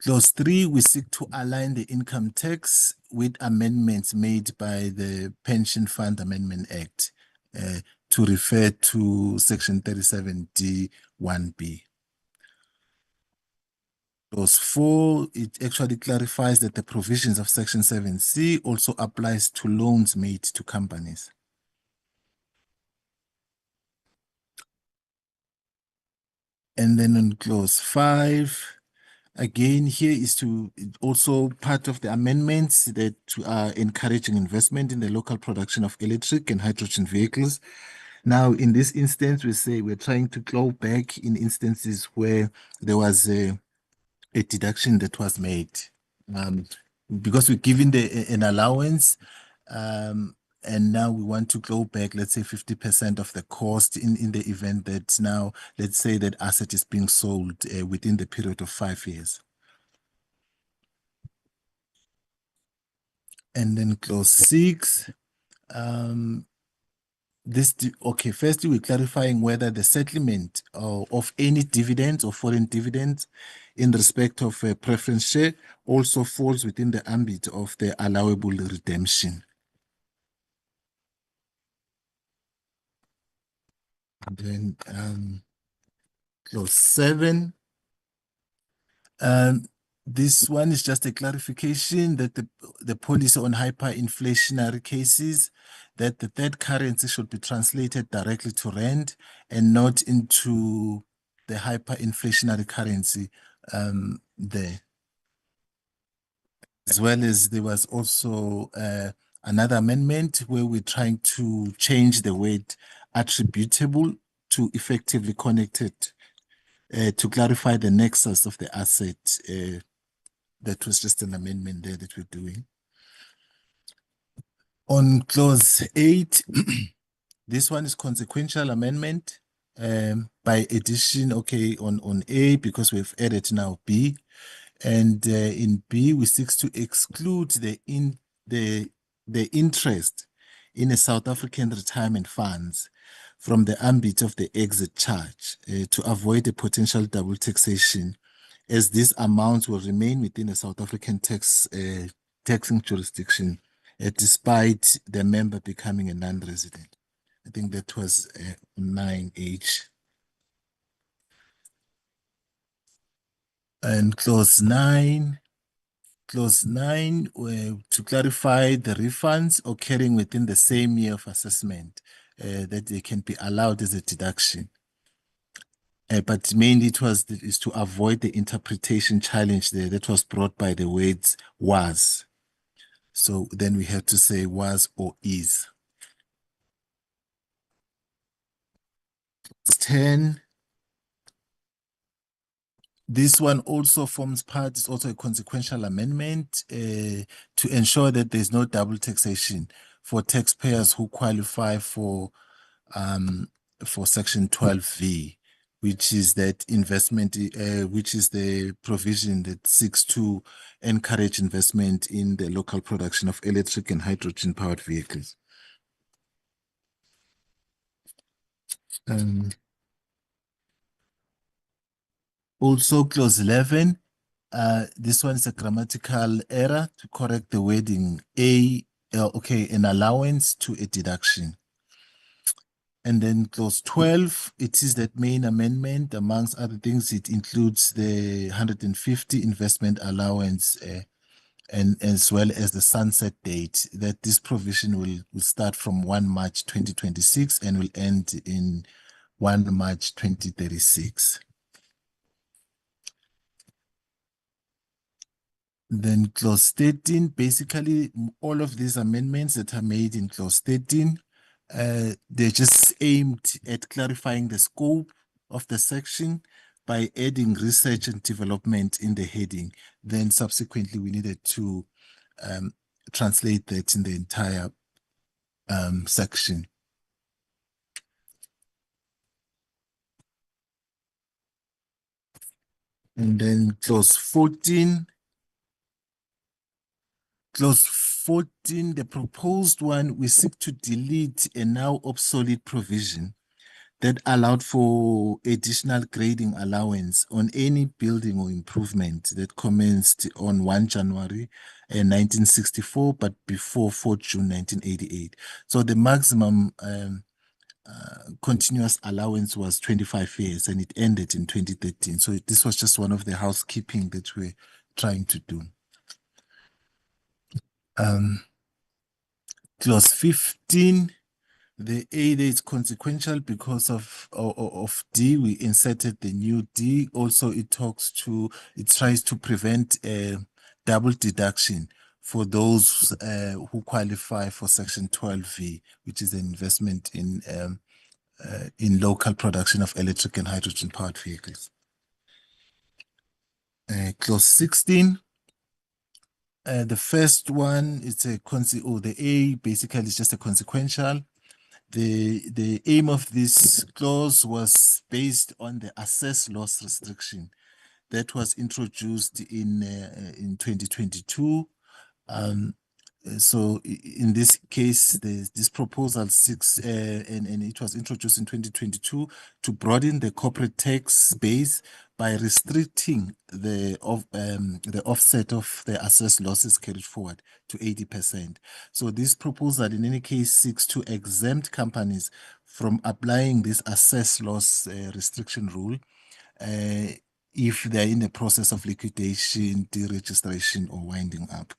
clause 3, we seek to align the income tax with amendments made by the Pension Fund Amendment Act to refer to Section 37D 1B. Clause 4, it actually clarifies that the provisions of Section 7C also applies to loans made to companies. And then on clause 5, again, here is to also part of the amendments that are encouraging investment in the local production of electric and hydrogen vehicles. Now, in this instance, we say we're trying to claw back in instances where there was a deduction that was made. Because we're giving an allowance, and now we want to go back, let's say 50% of the cost in the event that now, let's say that asset is being sold within the period of 5 years. And then clause 6, firstly, we're clarifying whether the settlement of any dividends or foreign dividends in respect of a preference share also falls within the ambit of the allowable redemption. And then clause 7, this one is just a clarification that the policy on hyperinflationary cases, that the third currency should be translated directly to rand and not into the hyperinflationary currency there. As well as there was also another amendment where we're trying to change the word attributable to effectively connected to clarify the nexus of the asset. That was just an amendment there that we're doing. On clause 8, this one is consequential amendment by addition, on A, because we've added now B. And in B, we seek to exclude the interest in a South African retirement funds from the ambit of the exit charge to avoid a potential double taxation, as these amounts will remain within a South African taxing jurisdiction despite the member becoming a non-resident. I think that was 9H. And clause 9, to clarify the refunds occurring within the same year of assessment, that they can be allowed as a deduction. But mainly is to avoid the interpretation challenge there that was brought by the words was. So then we have to say was or is. 10. This one also forms part, is also a consequential amendment to ensure that there's no double taxation for taxpayers who qualify for Section 12V, which is that investment, which is the provision that seeks to encourage investment in the local production of electric and hydrogen-powered vehicles. Also, clause 11, this one is a grammatical error to correct the wording an allowance to a deduction. And then clause 12, it is that main amendment. Amongst other things, it includes the 150 investment allowance and as well as the sunset date, that this provision will start from 1 March 2026 and will end in 1 March 2036. Then clause 13, basically all of these amendments that are made in clause 13, they're just aimed at clarifying the scope of the section by adding research and development in the heading. Then subsequently we needed to translate that in the entire section. And then clause 14, the proposed one, we seek to delete a now obsolete provision that allowed for additional grading allowance on any building or improvement that commenced on 1 January 1964, but before 4 June 1988. So the maximum continuous allowance was 25 years and it ended in 2013. So this was just one of the housekeeping that we're trying to do. Clause 15, the A there is consequential because of D. We inserted the new D. Also, it tries to prevent a double deduction for those who qualify for Section 12V, which is an investment in local production of electric and hydrogen-powered vehicles. Clause 16. The first one, the A basically is just a consequential. The aim of this clause was based on the assessed loss restriction that was introduced in 2022. So in this case, this proposal seeks, and it was introduced in 2022 to broaden the corporate tax base by restricting the offset of the assessed losses carried forward to 80%. So this proposal in any case seeks to exempt companies from applying this assessed loss restriction rule if they're in the process of liquidation, deregistration, or winding up.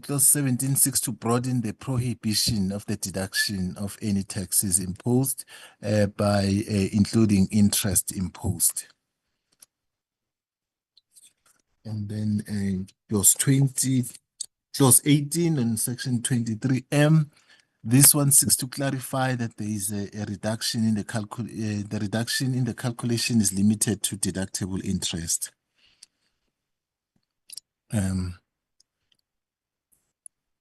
Clause 17 seeks to broaden the prohibition of the deduction of any taxes imposed by including interest imposed. And then clause 18 on section 23M, this one seeks to clarify that there is a reduction in the reduction in the calculation is limited to deductible interest.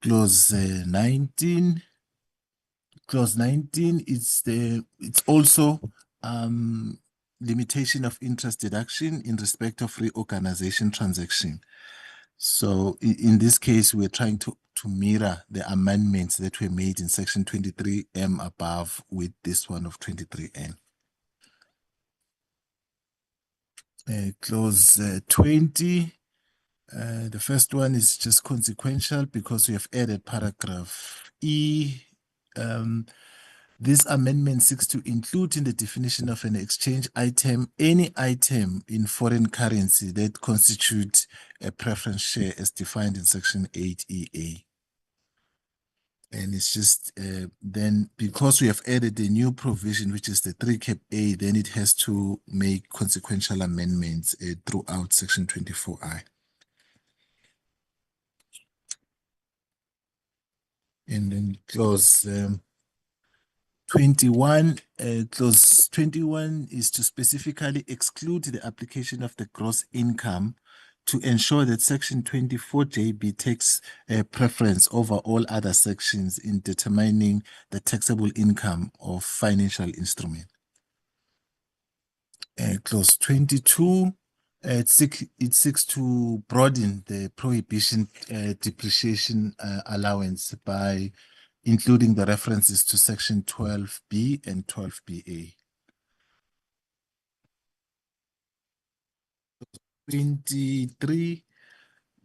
Clause 19. Clause 19 is it's also limitation of interest deduction in respect of reorganization transaction. So in this case, we're trying to mirror the amendments that were made in section 23M above with this one of 23N. Clause 20. The first one is just consequential because we have added paragraph E. This amendment seeks to include in the definition of an exchange item any item in foreign currency that constitutes a preference share as defined in section 8EA. And it's just then because we have added a new provision, which is the 3 cap A, then it has to make consequential amendments throughout section 24I. And then clause 21, clause 21 is to specifically exclude the application of the gross income to ensure that section 24JB takes a preference over all other sections in determining the taxable income of financial instrument. Clause 22, it seeks to broaden the prohibition depreciation allowance by including the references to section 12B and 12BA. 23,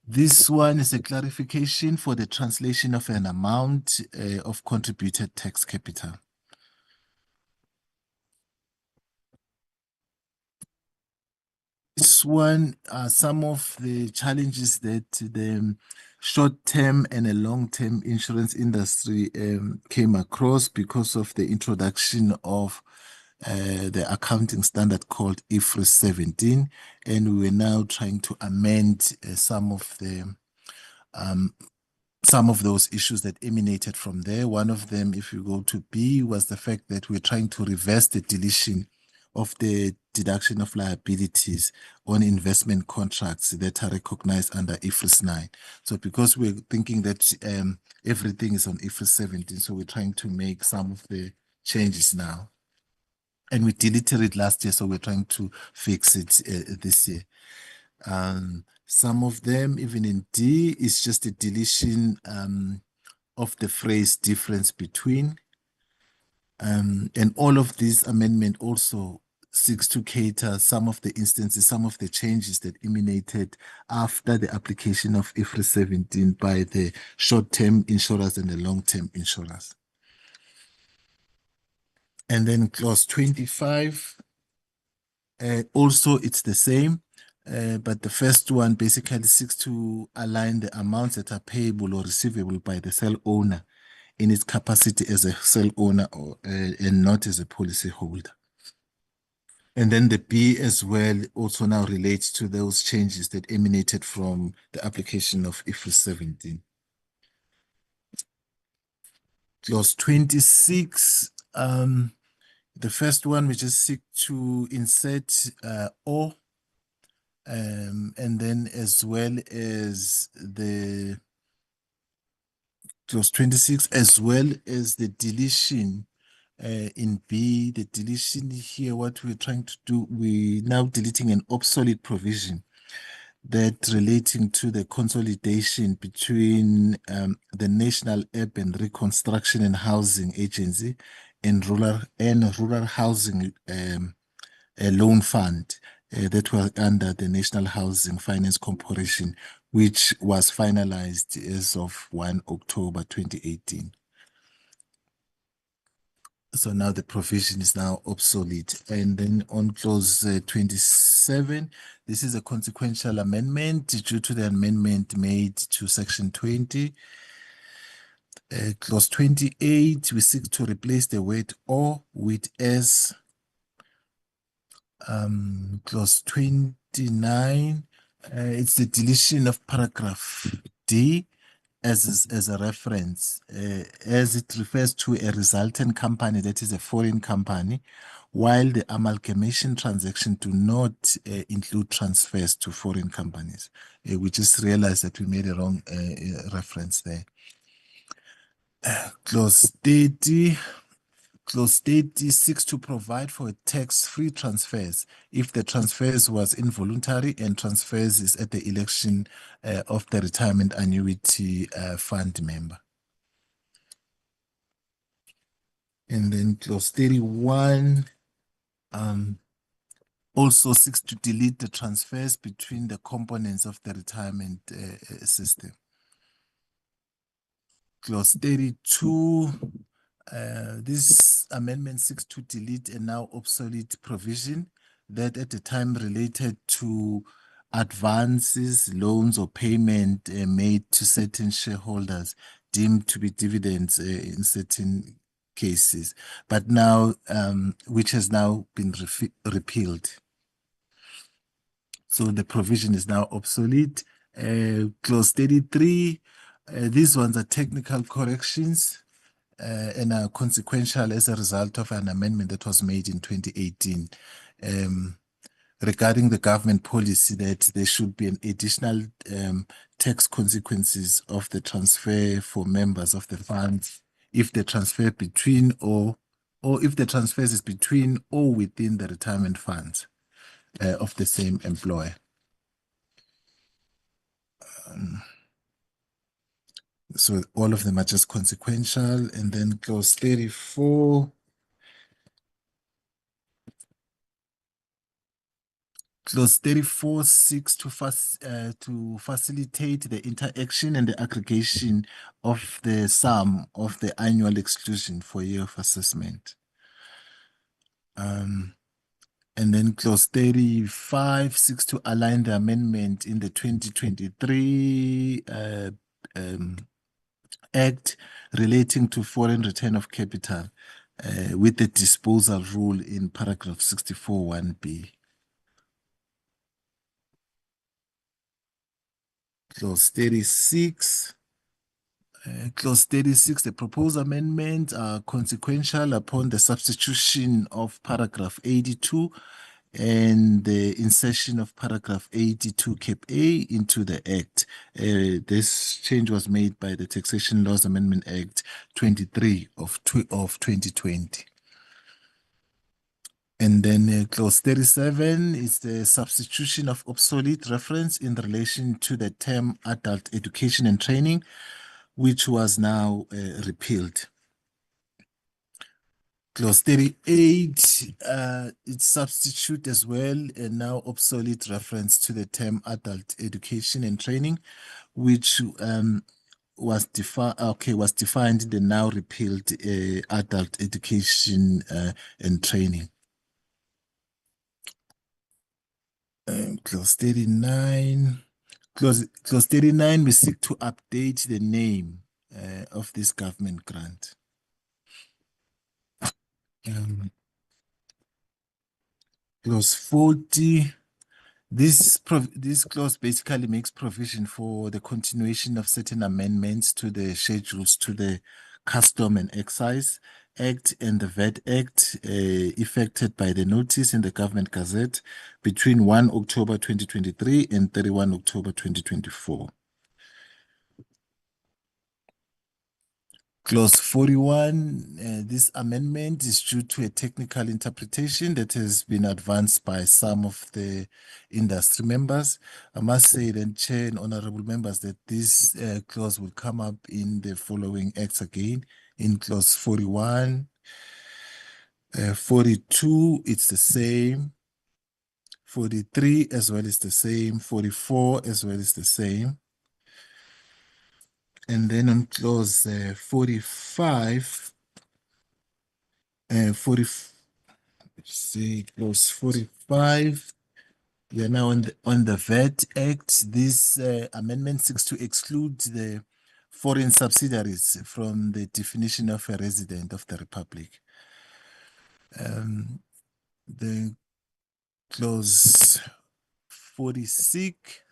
this one is a clarification for the translation of an amount of contributed tax capital. This one are some of the challenges that the short-term and a long-term insurance industry came across because of the introduction of the accounting standard called IFRS 17, and we are now trying to amend some of those issues that emanated from there. One of them, if you go to B, was the fact that we're trying to reverse the deletion of the deduction of liabilities on investment contracts that are recognized under IFRS 9. So because we're thinking that everything is on IFRS 17, so we're trying to make some of the changes now. And we deleted it last year, so we're trying to fix it this year. Some of them, even in D, is just a deletion of the phrase difference between. And all of this amendment also seeks to cater some of the instances, some of the changes that emanated after the application of IFRS 17 by the short-term insurers and the long-term insurers. And then clause 25, also it's the same, but the first one basically seeks to align the amounts that are payable or receivable by the cell owner in its capacity as a cell owner and not as a policy holder. And then the B as well also now relates to those changes that emanated from the application of IFRS 17. Clause 26, the first one, we just seek to insert or, and then as well as the clause 26, as well as the deletion in B, the deletion here, what we're trying to do, we're now deleting an obsolete provision that relating to the consolidation between the National Urban Reconstruction and Housing Agency and rural housing loan fund that were under the National Housing Finance Corporation, which was finalized as of 1 October 2018. So now the provision is now obsolete. And then on clause 27, this is a consequential amendment due to the amendment made to section 20. Clause 28, we seek to replace the word or with as. Clause 29, it's the deletion of paragraph D as a reference, as it refers to a resultant company that is a foreign company, while the amalgamation transaction do not include transfers to foreign companies. We just realized that we made a wrong reference there. Clause 30, Clause 30 seeks to provide for tax-free transfers if the transfers was involuntary and transfers is at the election of the retirement annuity fund member. And then clause 31 also seeks to delete the transfers between the components of the retirement system. Clause 32, this amendment seeks to delete a now obsolete provision that at the time related to advances, loans, or payment made to certain shareholders deemed to be dividends in certain cases, but now, which has now been repealed. So the provision is now obsolete. Clause 33, these ones are technical corrections and are consequential as a result of an amendment that was made in 2018 regarding the government policy that there should be an additional tax consequences of the transfer for members of the funds if the transfer between or if the transfers is between or within the retirement funds of the same employer. So all of them are just consequential. And then clause 34. Clause 34 seeks to facilitate the interaction and the aggregation of the sum of the annual exclusion for year of assessment. And then clause 35 seeks to align the amendment in the 2023 Act relating to foreign return of capital with the disposal rule in paragraph 64(1)(b). Clause 36. Clause 36, the proposed amendments are consequential upon the substitution of paragraph 82 and the insertion of paragraph 82 cap A into the Act. This change was made by the Taxation Laws Amendment Act 23 of 2020. And then clause 37 is the substitution of obsolete reference in relation to the term adult education and training, which was now repealed. Clause 38, it substitute as well a now obsolete reference to the term adult education and training, which was defined in the now repealed adult education and training. Clause 39. Clause 39, we seek to update the name of this government grant. Clause 40, this clause basically makes provision for the continuation of certain amendments to the schedules to the Custom and Excise Act and the VAT Act effected by the notice in the Government Gazette between 1 October 2023 and 31 October 2024. Clause 41, this amendment is due to a technical interpretation that has been advanced by some of the industry members. I must say then, Chair and honorable members, that this clause will come up in the following acts again. In clause 41, 42, it's the same. 43 as well is the same. 44 as well is the same. And then on clause 45, clause 45, we are now on the VAT Act. This amendment seeks to exclude the foreign subsidiaries from the definition of a resident of the Republic. The clause 46,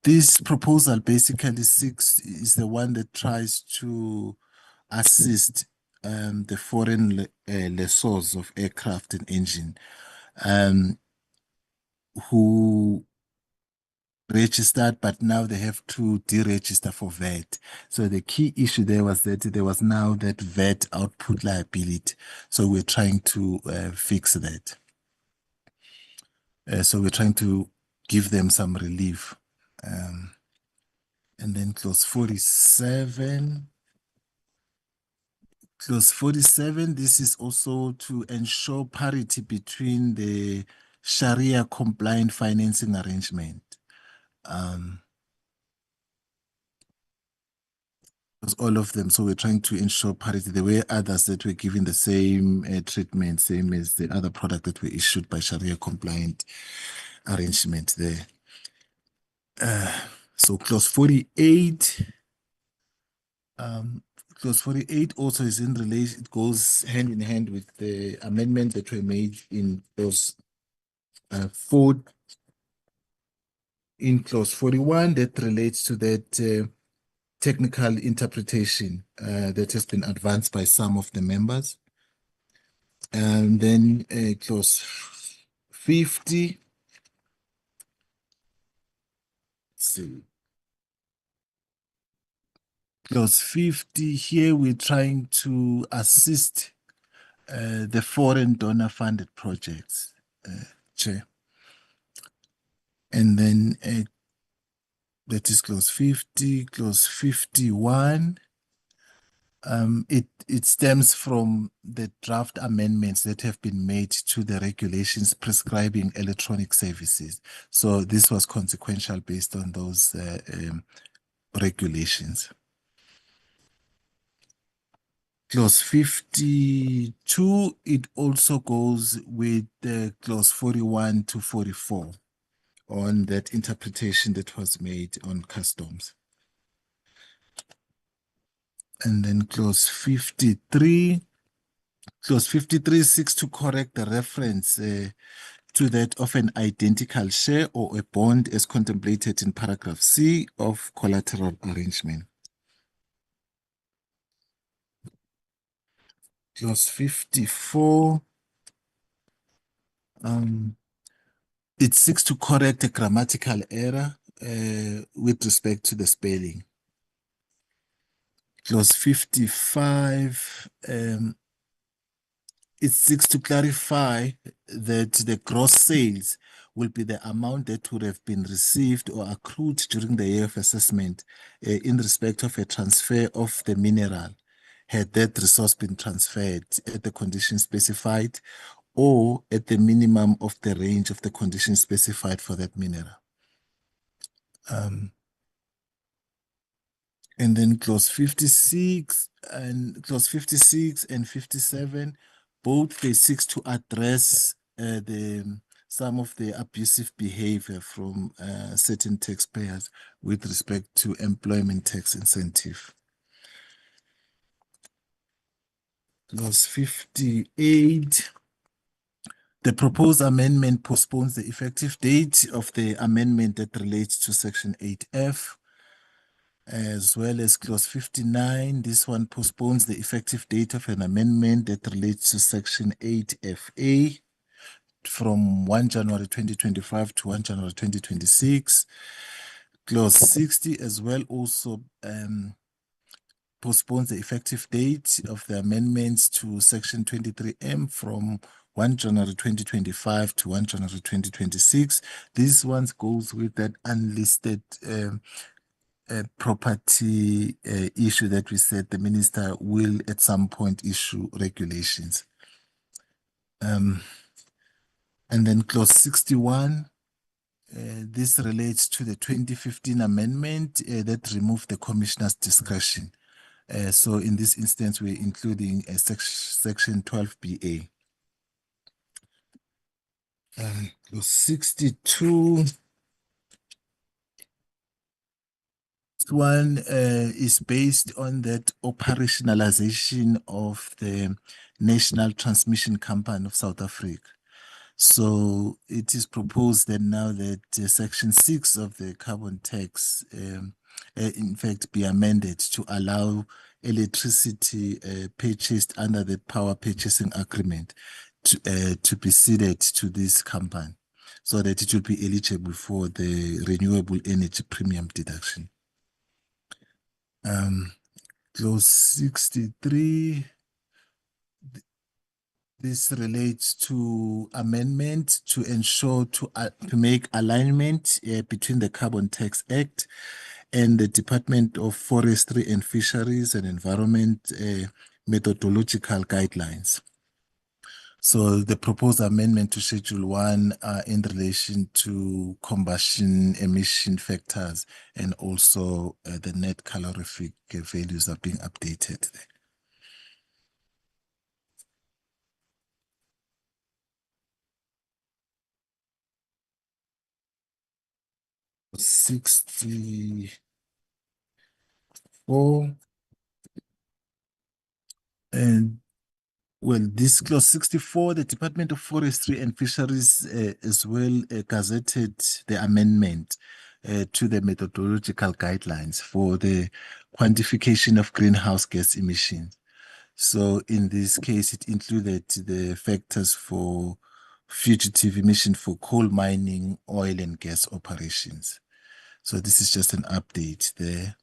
this proposal basically is the one that tries to assist the foreign lessors of aircraft and engine who registered, but now they have to deregister for VAT. So the key issue there was that there was now that VAT output liability. So we're trying to fix that. So we're trying to give them some relief. And then clause 47. Clause 47, this is also to ensure parity between the Sharia compliant financing arrangement. All of them. So we're trying to ensure parity. There were others that were given the same treatment, same as the other product that were issued by Sharia compliant arrangement there. So clause 48. Clause 48 also is in relation, it goes hand in hand with the amendment that were made in clause 4, in clause 41 that relates to that technical interpretation that has been advanced by some of the members. And then clause 50. Let's see. Clause 50, here we're trying to assist the foreign donor funded projects, Chair. And then that is clause 50, clause 51. It stems from the draft amendments that have been made to the regulations prescribing electronic services. So this was consequential based on those regulations. Clause 52, it also goes with clause 41 to 44 on that interpretation that was made on customs. And then clause 53. Clause 53 seeks to correct the reference to that of an identical share or a bond as contemplated in paragraph C of collateral arrangement. Clause 54. It seeks to correct a grammatical error with respect to the spelling. Clause 55. It seeks to clarify that the gross sales will be the amount that would have been received or accrued during the year of assessment in respect of a transfer of the mineral, had that resource been transferred at the conditions specified or at the minimum of the range of the conditions specified for that mineral. And then clause 56 and 57, both they seek to address some of the abusive behavior from certain taxpayers with respect to employment tax incentive. Clause 58. The proposed amendment postpones the effective date of the amendment that relates to section 8F, as well as clause 59. This one postpones the effective date of an amendment that relates to section 8FA from 1 January 2025 to 1 January 2026. Clause 60 as well also postpones the effective date of the amendments to section 23M from 1 January 2025 to 1 January 2026. This one goes with that unlisted property issue that we said the minister will at some point issue regulations. And then clause 61, this relates to the 2015 amendment that removed the commissioner's discretion. So in this instance, we're including section 12BA. Clause 62. This one is based on that operationalization of the National Transmission Company of South Africa. So it is proposed that now that section 6 of the carbon tax, in fact, be amended to allow electricity purchased under the power purchasing agreement to be ceded to this company. so that it will be eligible for the renewable energy premium deduction. Clause 63, this relates to amendment to ensure to make alignment between the Carbon Tax Act and the Department of Forestry and Fisheries and Environment methodological guidelines. So the proposed amendment to Schedule 1 in relation to combustion emission factors and also the net calorific values are being updated there. 64 and well, this clause 64, the Department of Forestry and Fisheries as well gazetted the amendment to the methodological guidelines for the quantification of greenhouse gas emissions. So in this case, it included the factors for fugitive emission for coal mining, oil and gas operations. So this is just an update there.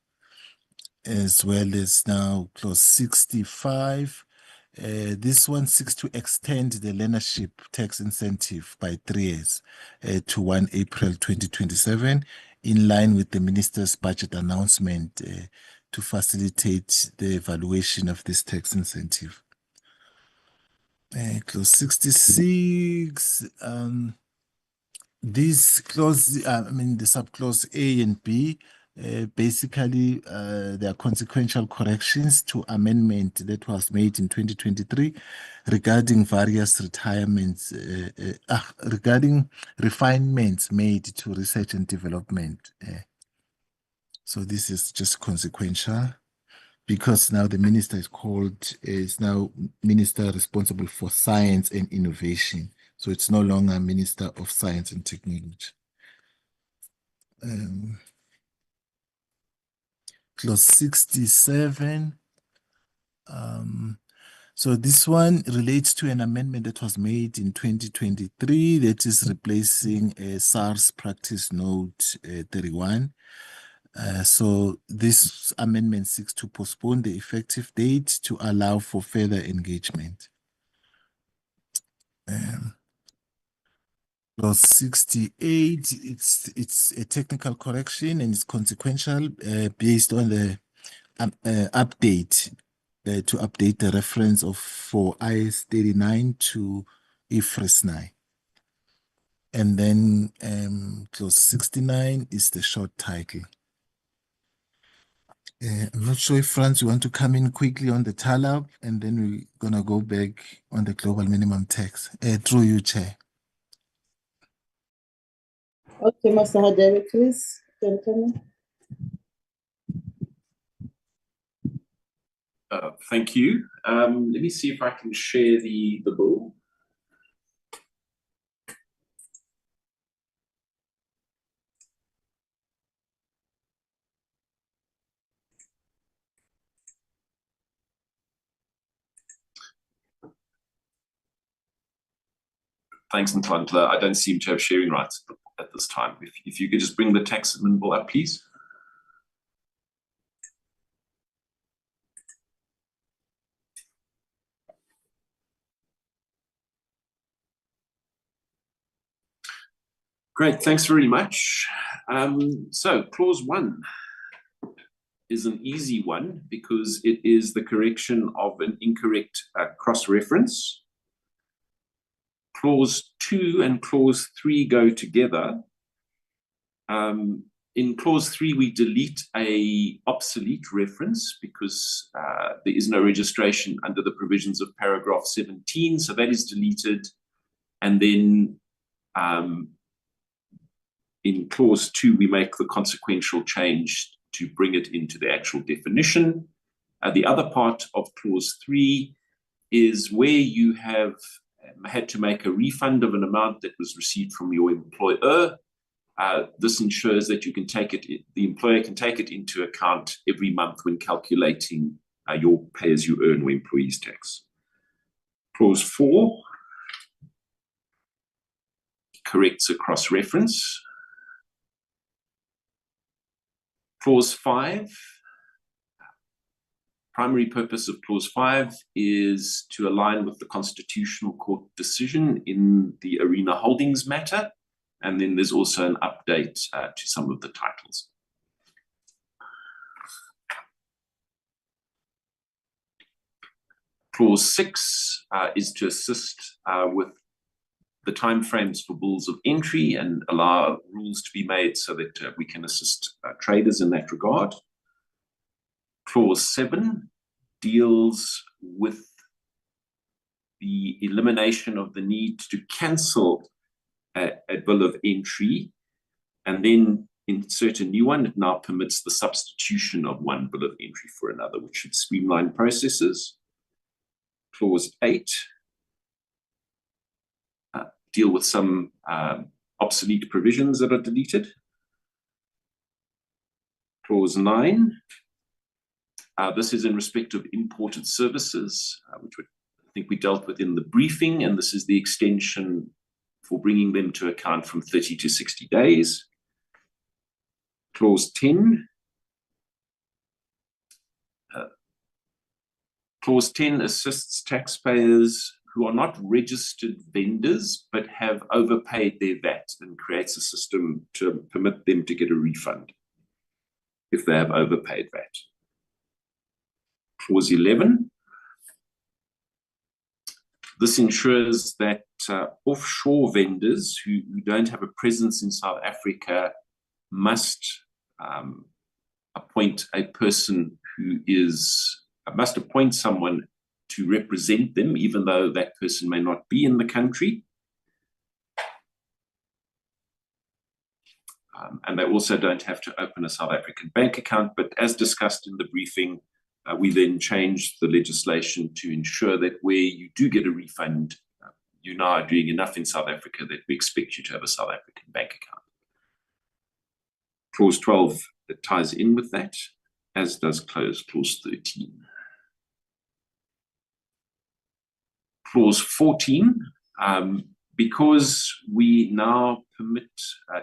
As well as now clause 65. This one seeks to extend the learnership tax incentive by 3 years to 1 April 2027, in line with the minister's budget announcement to facilitate the evaluation of this tax incentive. Clause 66. These clause, the subclause A and B, basically there are consequential corrections to amendment that was made in 2023 regarding various retirements, regarding refinements made to research and development. So this is just consequential because now the minister is now minister responsible for science and innovation. So it's no longer Minister of Science and Technology. Clause 67. So this one relates to an amendment that was made in 2023 that is replacing a SARS practice note 31. So this amendment seeks to postpone the effective date to allow for further engagement. Clause 68, it's a technical correction and it's consequential based on the update to update the reference for IS 39 to IFRS 9. And then clause 69 is the short title. I'm not sure if Franz, you want to come in quickly on the TALAB, and then we're going to go back on the global minimum tax. Through you, Chair. Okay, Mr. Hadebe, please. Gentlemen. Thank you. Let me see if I can share the bill. Thanks, Ntantla. I don't seem to have sharing rights at this time. If you could just bring the tax admin bill up, please. Great, thanks very much. So clause 1 is an easy one because it is the correction of an incorrect cross-reference. Clause 2 and clause 3 go together. In clause 3, we delete a obsolete reference because there is no registration under the provisions of paragraph 17, so that is deleted. And then in clause 2, we make the consequential change to bring it into the actual definition. The other part of clause 3 is where you have had to make a refund of an amount that was received from your employer. This ensures that you can take it, the employer can take it into account every month when calculating your pay-as-you-earn or employees tax. Clause 4 corrects a cross-reference. Clause 5. Primary purpose of Clause 5 is to align with the Constitutional Court decision in the Arena Holdings matter. And then there's also an update to some of the titles. Clause 6 is to assist with the timeframes for bills of entry and allow rules to be made so that we can assist traders in that regard. Clause 7 deals with the elimination of the need to cancel a bill of entry and then insert a new one. It now permits the substitution of one bill of entry for another, which should streamline processes. Clause 8 deal with some obsolete provisions that are deleted. Clause 9, this is in respect of imported services, which I think we dealt with in the briefing, and this is the extension for bringing them to account from 30 to 60 days. Clause 10. Clause 10 assists taxpayers who are not registered vendors but have overpaid their VAT and creates a system to permit them to get a refund if they have overpaid VAT. Clause 11. This ensures that offshore vendors who don't have a presence in South Africa must appoint a person who must appoint someone to represent them, even though that person may not be in the country. And they also don't have to open a South African bank account. But as discussed in the briefing, we then changed the legislation to ensure that where you do get a refund, you now are doing enough in South Africa that we expect you to have a South African bank account. Clause 12 that ties in with that, as does Clause 13. Clause 14, because we now permit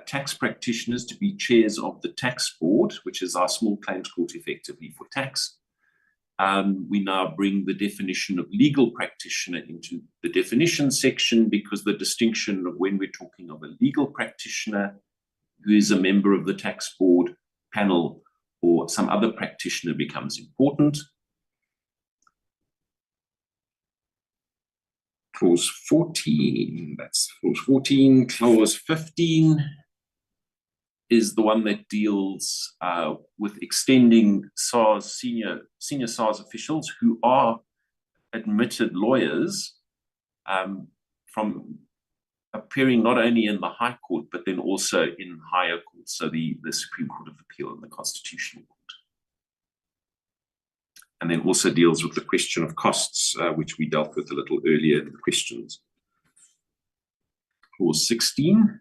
tax practitioners to be chairs of the tax board, which is our small claims court effectively for tax, we now bring the definition of legal practitioner into the definition section, because the distinction of when we're talking of a legal practitioner who is a member of the tax board panel or some other practitioner becomes important. Clause 14, that's clause 14. Clause 15 is the one that deals with extending SARS, senior SARS officials who are admitted lawyers from appearing not only in the High Court, but then also in higher courts, so the Supreme Court of Appeal and the Constitutional Court. And then also deals with the question of costs, which we dealt with a little earlier in the questions. Clause 16.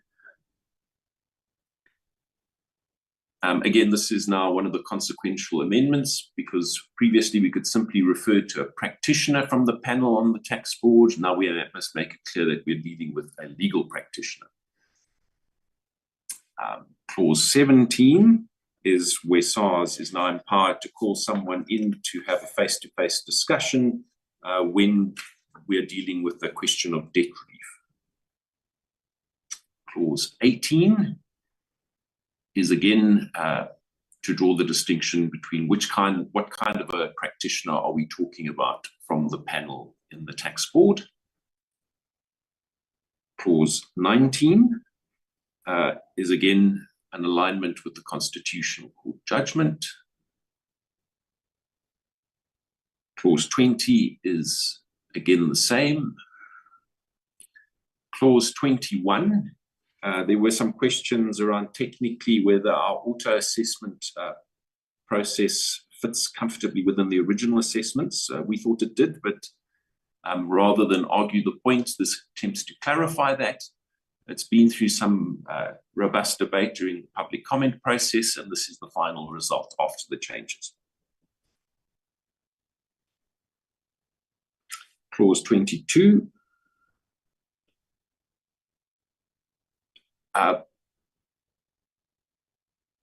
Again, this is now one of the consequential amendments, because previously we could simply refer to a practitioner from the panel on the tax board. Now we must make it clear that we're dealing with a legal practitioner. Clause 17 is where SARS is now empowered to call someone in to have a face-to-face discussion when we are dealing with the question of debt relief. Clause 18 is again to draw the distinction between what kind of a practitioner are we talking about from the panel in the tax board. Clause 19 is again an alignment with the Constitutional Court judgment. Clause 20 is again the same. Clause 21, there were some questions around technically whether our auto assessment process fits comfortably within the original assessments. We thought it did, but rather than argue the point, this attempts to clarify that. It's been through some robust debate during the public comment process, and this is the final result after the changes. Clause 22.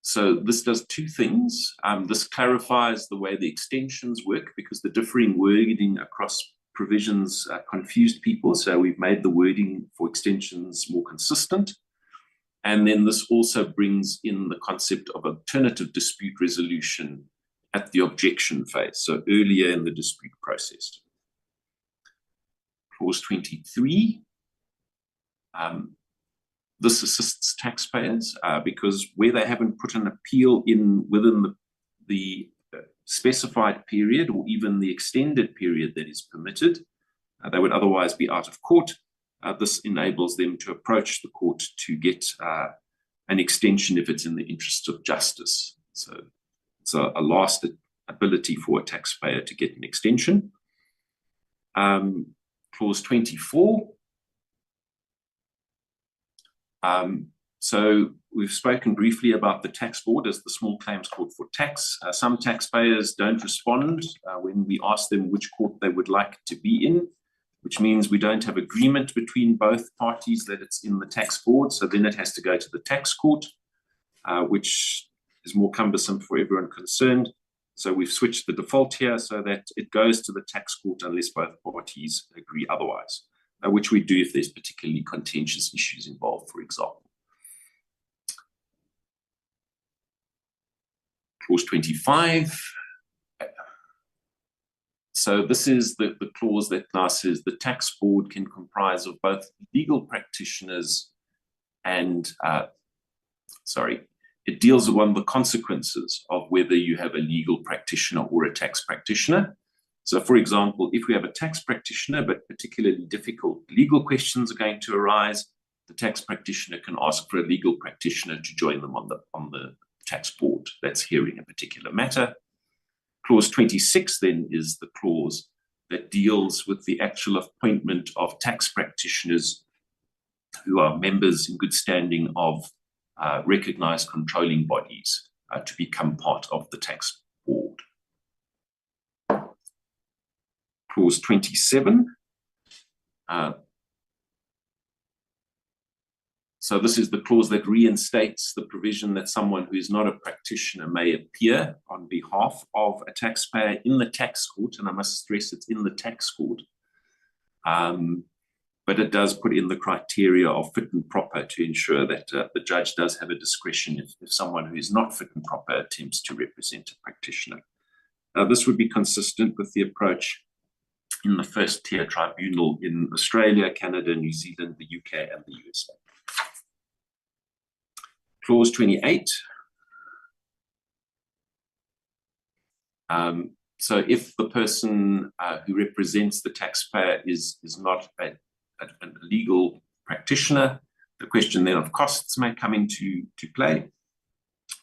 So this does two things. This clarifies the way the extensions work, because the differing wording across provisions confused people. So we've made the wording for extensions more consistent. And then this also brings in the concept of alternative dispute resolution at the objection phase, so earlier in the dispute process. Clause 23. This assists taxpayers because where they haven't put an appeal in within the specified period, or even the extended period that is permitted, they would otherwise be out of court. This enables them to approach the court to get an extension if it's in the interest of justice. So it's a last ability for a taxpayer to get an extension. Clause 24. So we've spoken briefly about the tax board as the small claims court for tax. Some taxpayers don't respond when we ask them which court they would like to be in, which means we don't have agreement between both parties that it's in the tax board. So then it has to go to the tax court, which is more cumbersome for everyone concerned. So we've switched the default here so that it goes to the tax court unless both parties agree otherwise, which we do if there's particularly contentious issues involved, for example. Clause 25. So this is the clause that now says the tax board can comprise of both legal practitioners and, it deals with one of the consequences of whether you have a legal practitioner or a tax practitioner. So for example, if we have a tax practitioner, but particularly difficult legal questions are going to arise, the tax practitioner can ask for a legal practitioner to join them on the tax board that's hearing a particular matter. Clause 26 then is the clause that deals with the actual appointment of tax practitioners who are members in good standing of recognized controlling bodies to become part of the tax board. Clause 27. So this is the clause that reinstates the provision that someone who is not a practitioner may appear on behalf of a taxpayer in the tax court, and I must stress it's in the tax court. But it does put in the criteria of fit and proper to ensure that the judge does have a discretion if someone who is not fit and proper attempts to represent a practitioner. This would be consistent with the approach in the first tier tribunal in Australia, Canada, New Zealand, the UK, and the USA. Clause 28. So if the person who represents the taxpayer is not a legal practitioner, the question then of costs may come into play.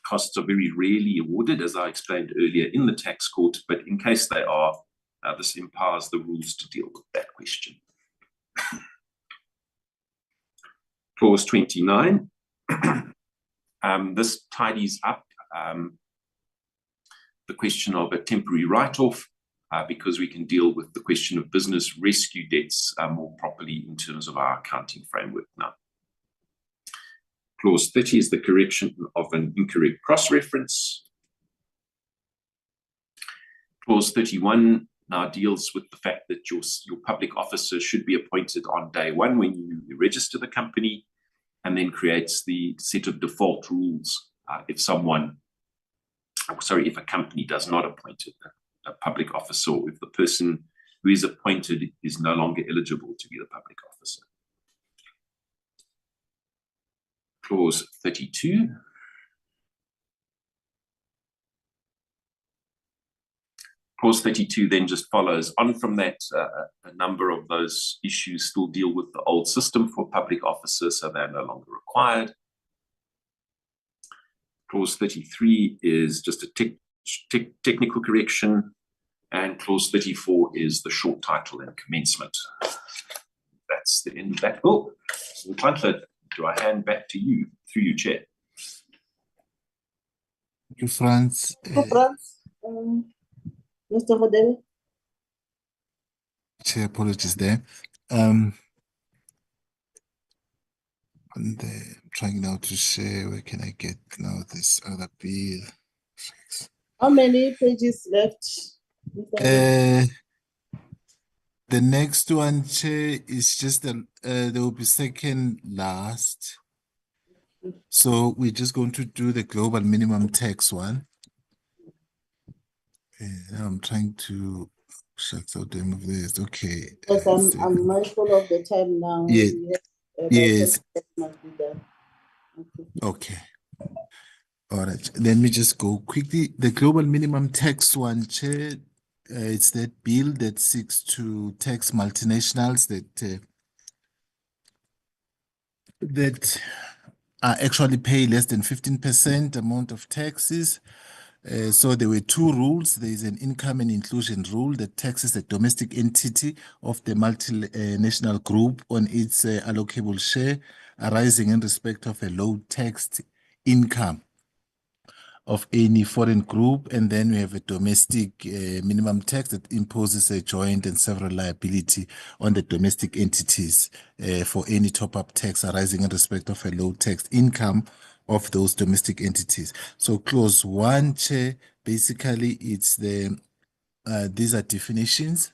Costs are very rarely awarded, as I explained earlier, in the tax court, but in case they are, this empowers the rules to deal with that question. Clause 29. This tidies up the question of a temporary write-off because we can deal with the question of business rescue debts more properly in terms of our accounting framework now. Clause 30 is the correction of an incorrect cross-reference. Clause 31 now deals with the fact that your public officer should be appointed on day one when you register the company, and then creates the set of default rules if a company does not appoint a public officer, or if the person who is appointed is no longer eligible to be the public officer. Clause 32. Clause 32 then just follows on from that. A number of those issues still deal with the old system for public officers, so they're no longer required. Clause 33 is just a technical correction, and clause 34 is the short title and commencement. That's the end of that bill. So, Ntlanhla, do I hand back to you through you, Chair? Thank you, Franz. Mr. Hodemi? Chair, apologies there. On the trying now to share. Where can I get now this other bill? How many pages left? The next one, Chair, is just there will be second last. So we're just going to do the global minimum tax one. Now I'm trying to shut out them of this. Okay. Because I'm mindful of the time now. Yeah. Yes. Must be done. Okay. All right. Let me just go quickly. The global minimum tax one, Chair. It's that bill that seeks to tax multinationals that actually pay less than 15% amount of taxes. So there were two rules. There is an income and inclusion rule that taxes the domestic entity of the multinational group on its allocable share arising in respect of a low taxed income of any foreign group. And then we have a domestic minimum tax that imposes a joint and several liability on the domestic entities for any top-up tax arising in respect of a low taxed income of those domestic entities. So clause 1, Chair, basically it's these are definitions.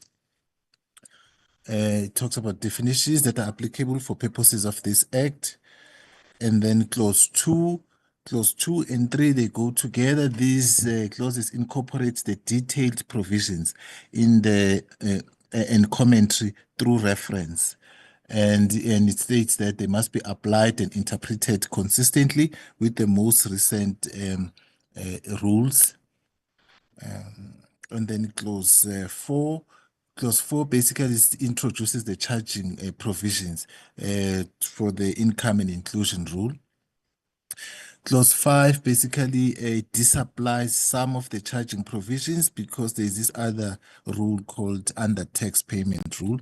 It talks about definitions that are applicable for purposes of this act. And then clause 2 and 3, they go together. These clauses incorporate the detailed provisions in the and commentary through reference. And it states that they must be applied and interpreted consistently with the most recent rules. And then clause 4. Clause 4 basically introduces the charging provisions for the income and inclusion rule. Clause 5 basically disapplies some of the charging provisions because there is this other rule called under tax payment rule.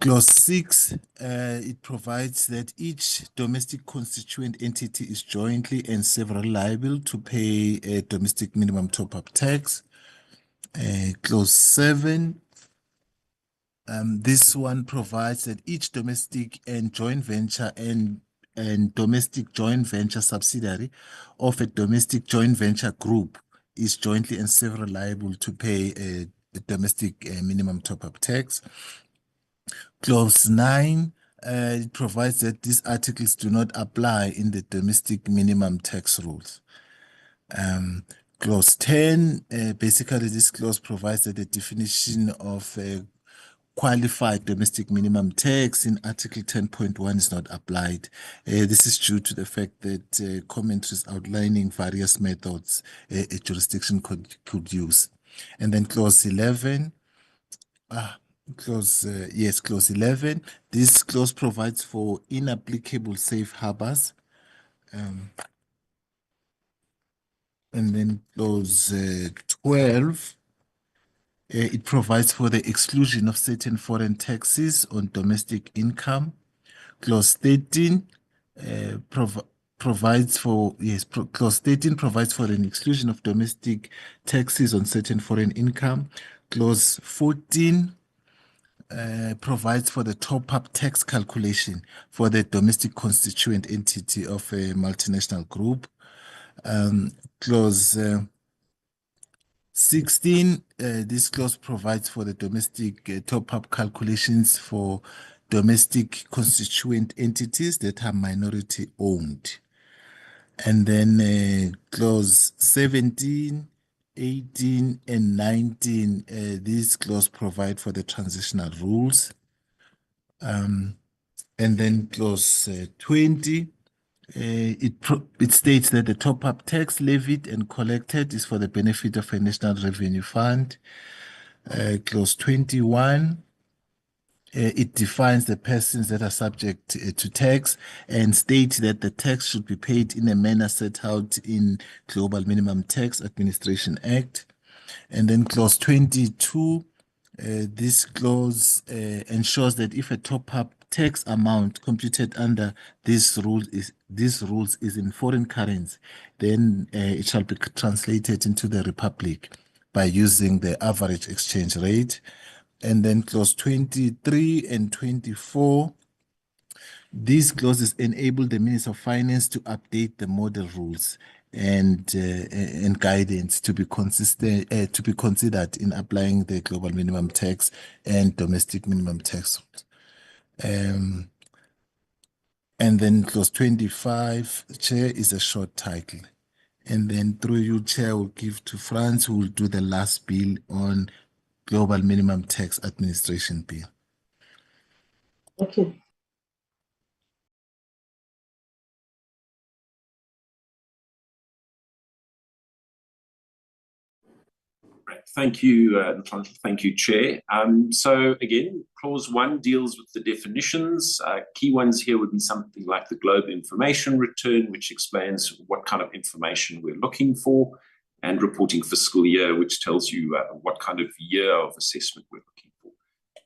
Clause 6, it provides that each domestic constituent entity is jointly and severally liable to pay a domestic minimum top-up tax. Clause 7, this one provides that each domestic and joint venture and domestic joint venture subsidiary of a domestic joint venture group is jointly and severally liable to pay a domestic minimum top-up tax. Clause 9, it provides that these articles do not apply in the domestic minimum tax rules. Clause 10, basically this clause provides that the definition of qualified domestic minimum tax in Article 10.1 is not applied. This is due to the fact that commentaries outlining various methods a jurisdiction could use. And then clause 11, clause 11, this clause provides for inapplicable safe harbors. And then clause 12, it provides for the exclusion of certain foreign taxes on domestic income. Clause 13 provides for, clause 13 provides for an exclusion of domestic taxes on certain foreign income. Clause 14 provides for the top-up tax calculation for the domestic constituent entity of a multinational group. Clause 16, this clause provides for the domestic top-up calculations for domestic constituent entities that are minority owned. And then clause 17, 18, and 19, these clauses provide for the transitional rules. And then clause 20, it states that the top-up tax levied and collected is for the benefit of a national revenue fund. Clause 21, it defines the persons that are subject to tax and states that the tax should be paid in a manner set out in Global Minimum Tax Administration Act. And then clause 22, this clause ensures that if a top-up tax amount computed under these rules is in foreign currency, then it shall be translated into the Republic by using the average exchange rate. And then clause 23 and 24, These clauses enable the Minister of Finance to update the model rules and guidance to be considered in applying the global minimum tax and domestic minimum tax. And then clause 25, Chair, is a short title. And then through you, Chair, will give to Franz, who will do the last bill on global minimum tax administration bill. Okay. Thank you, thank you, Chair. So again, clause 1 deals with the definitions. Key ones here would be something like the Globe Information Return, which explains what kind of information we're looking for, and reporting fiscal year, which tells you what kind of year of assessment we're looking for.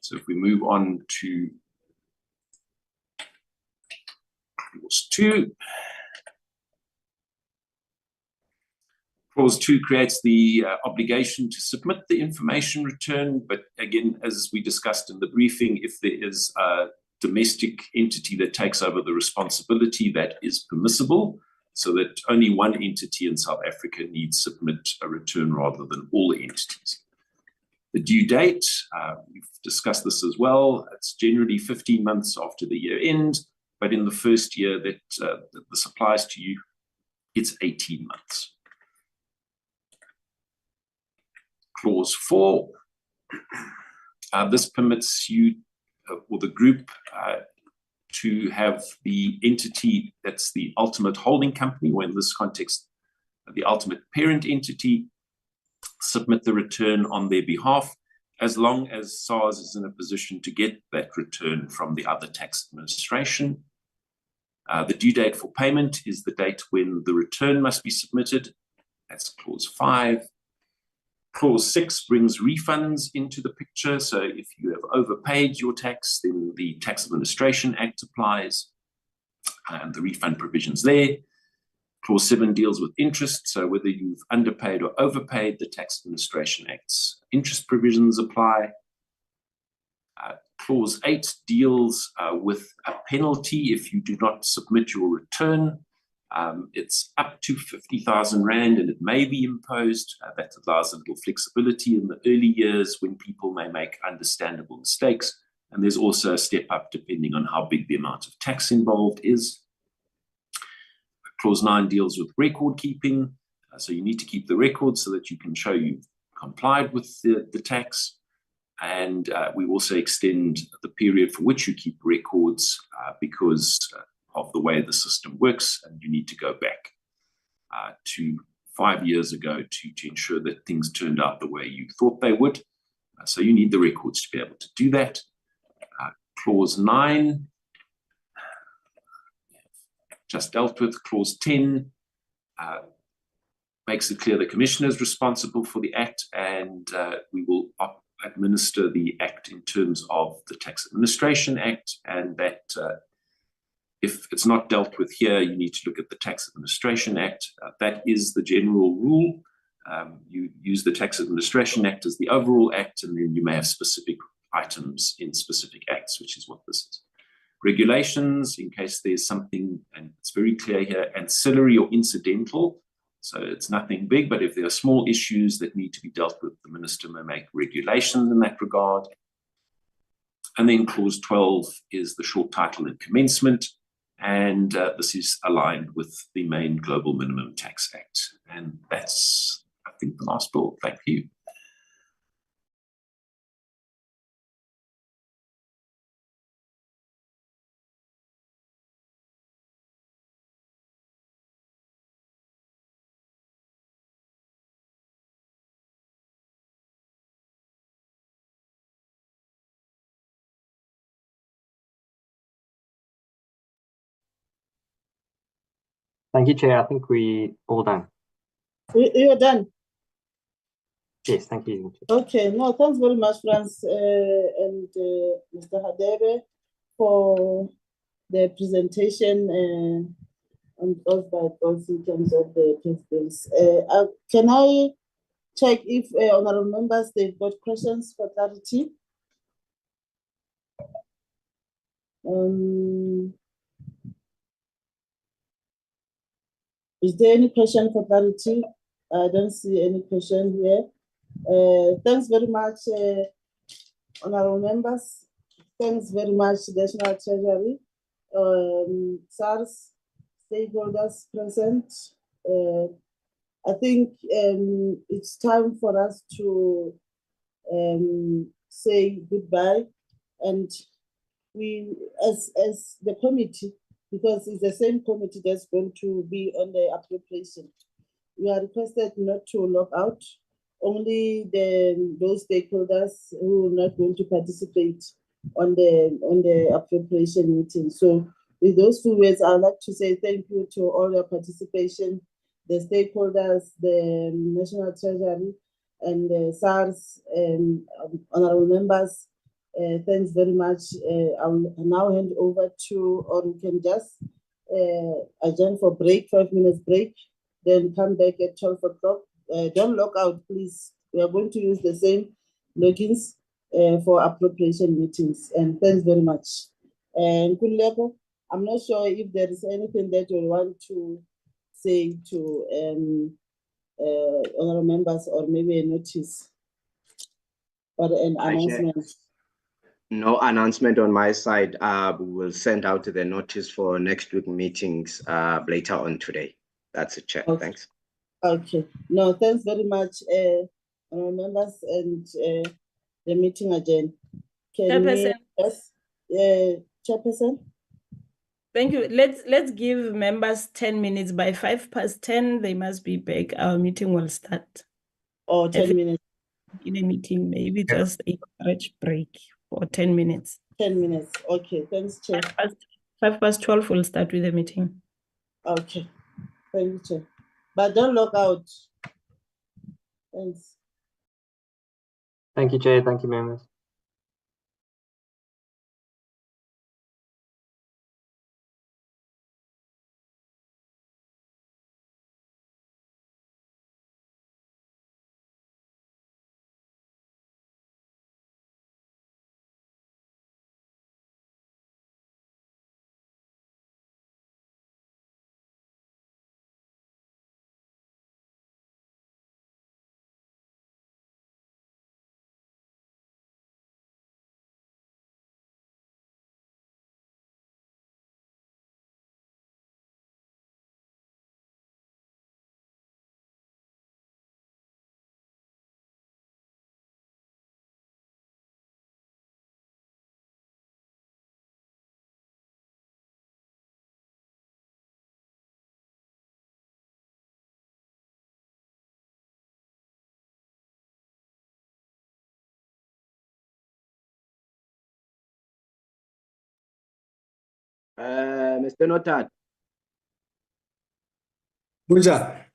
So if we move on to clause 2. Clause 2 creates the obligation to submit the information return, but again, as we discussed in the briefing, if there is a domestic entity that takes over the responsibility, that is permissible, so that only one entity in South Africa needs to submit a return rather than all the entities. The due date, we've discussed this as well, it's generally 15 months after the year end, but in the first year that this applies to you, it's 18 months. Clause 4, this permits you or the group to have the entity that's the ultimate holding company, or in this context, the ultimate parent entity, submit the return on their behalf, as long as SARS is in a position to get that return from the other tax administration. The due date for payment is the date when the return must be submitted. That's clause 5. Clause 6 brings refunds into the picture. So if you have overpaid your tax, then the Tax Administration Act applies and the refund provisions there. Clause 7 deals with interest. So whether you've underpaid or overpaid, the Tax Administration Act's interest provisions apply. Clause 8 deals with a penalty if you do not submit your return. It's up to 50,000 Rand and it may be imposed. That allows a little flexibility in the early years when people may make understandable mistakes. And there's also a step up depending on how big the amount of tax involved is. Clause 9 deals with record keeping. So you need to keep the record so that you can show you've complied with the tax. And we also extend the period for which you keep records because of the way the system works, and you need to go back to 5 years ago to ensure that things turned out the way you thought they would. So you need the records to be able to do that. Clause 9, just dealt with. Clause 10 makes it clear the Commissioner is responsible for the Act, and we will administer the Act in terms of the Tax Administration Act, and that if it's not dealt with here, you need to look at the Tax Administration Act. That is the general rule. You use the Tax Administration Act as the overall act, and then you may have specific items in specific acts, which is what this is. Regulations, in case there's something, and it's very clear here, ancillary or incidental. So it's nothing big, but if there are small issues that need to be dealt with, the Minister may make regulations in that regard. And then clause 12 is the short title and commencement. And this is aligned with the main Global Minimum Tax Act. And that's, I think, the last bill. Thank you. Thank you, Chair. I think we all done. You're done. Yes, thank you. Okay, no, thanks very much, Franz and Mr. Hadebe, for the presentation and also in terms of the principles. Can I check if honorable members, they've got questions for clarity? Is there any question for clarity? I don't see any question here. Thanks very much, honorable members. Thanks very much, National Treasury, SARS, stakeholders present. I think it's time for us to say goodbye, and we, as the committee, because it's the same committee that's going to be on the appropriation, we are requested not to log out. Only those stakeholders who are not going to participate on the appropriation meeting. So with those 2 words, I'd like to say thank you to all your participation, the stakeholders, the National Treasury, and the SARS, and honorable members. Thanks very much. I'll now hand over to, or we can just adjourn for break, 5 minutes break, then come back at 12 o'clock. Don't log out, please. We are going to use the same logins for appropriation meetings. And thanks very much. And Kuleko, I'm not sure if there is anything that you want to say to honorable members, or maybe a notice or an announcement. No announcement on my side. We will send out the notice for next week meetings later on today. That's a check. Okay. Thanks. Okay. No, thanks very much, members, and the meeting again. Can we, yes, Chairperson? Thank you. Let's give members 10 minutes. By 10:05, they must be back. Our meeting will start. Or 10 minutes. In a meeting, maybe just a stretch break for 10 minutes. 10 minutes. Okay, thanks, Chair. 12:05, we'll start with the meeting. Okay, thank you, Chair. But don't log out. Thanks. Thank you, Chair. Thank you, members. Mr. Notat. Buja.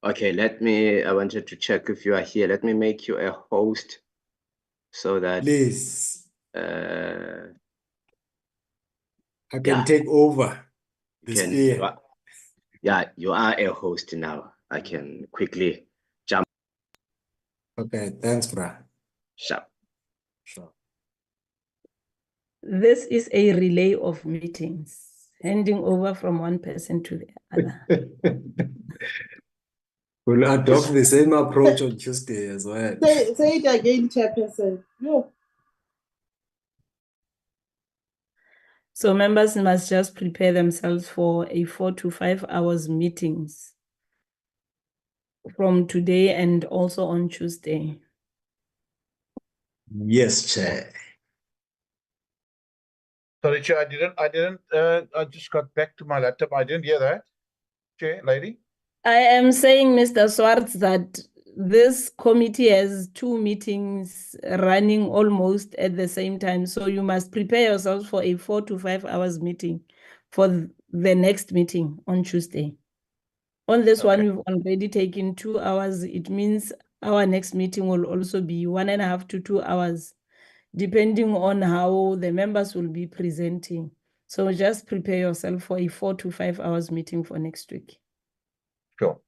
Okay, I wanted to check if you are here. Let me make you a host so that. Please. I can take over. You are a host now. I can quickly jump. Okay, thanks, bro. Sure. This is a relay of meetings, handing over from one person to the other. We'll adopt the same approach on Tuesday as well. Say it again, Chairperson. No. So members must just prepare themselves for a 4 to 5 hours meetings from today and also on Tuesday. Yes, Chair. Sorry, Chair, I just got back to my laptop. I didn't hear that. Chair, lady? I am saying, Mr. Swartz, that this committee has 2 meetings running almost at the same time. So you must prepare yourselves for a 4 to 5 hours meeting for the next meeting on Tuesday. On this one, we've already taken 2 hours. It means our next meeting will also be 1.5 to 2 hours, depending on how the members will be presenting. So just prepare yourself for a 4 to 5 hours meeting for next week. Sure.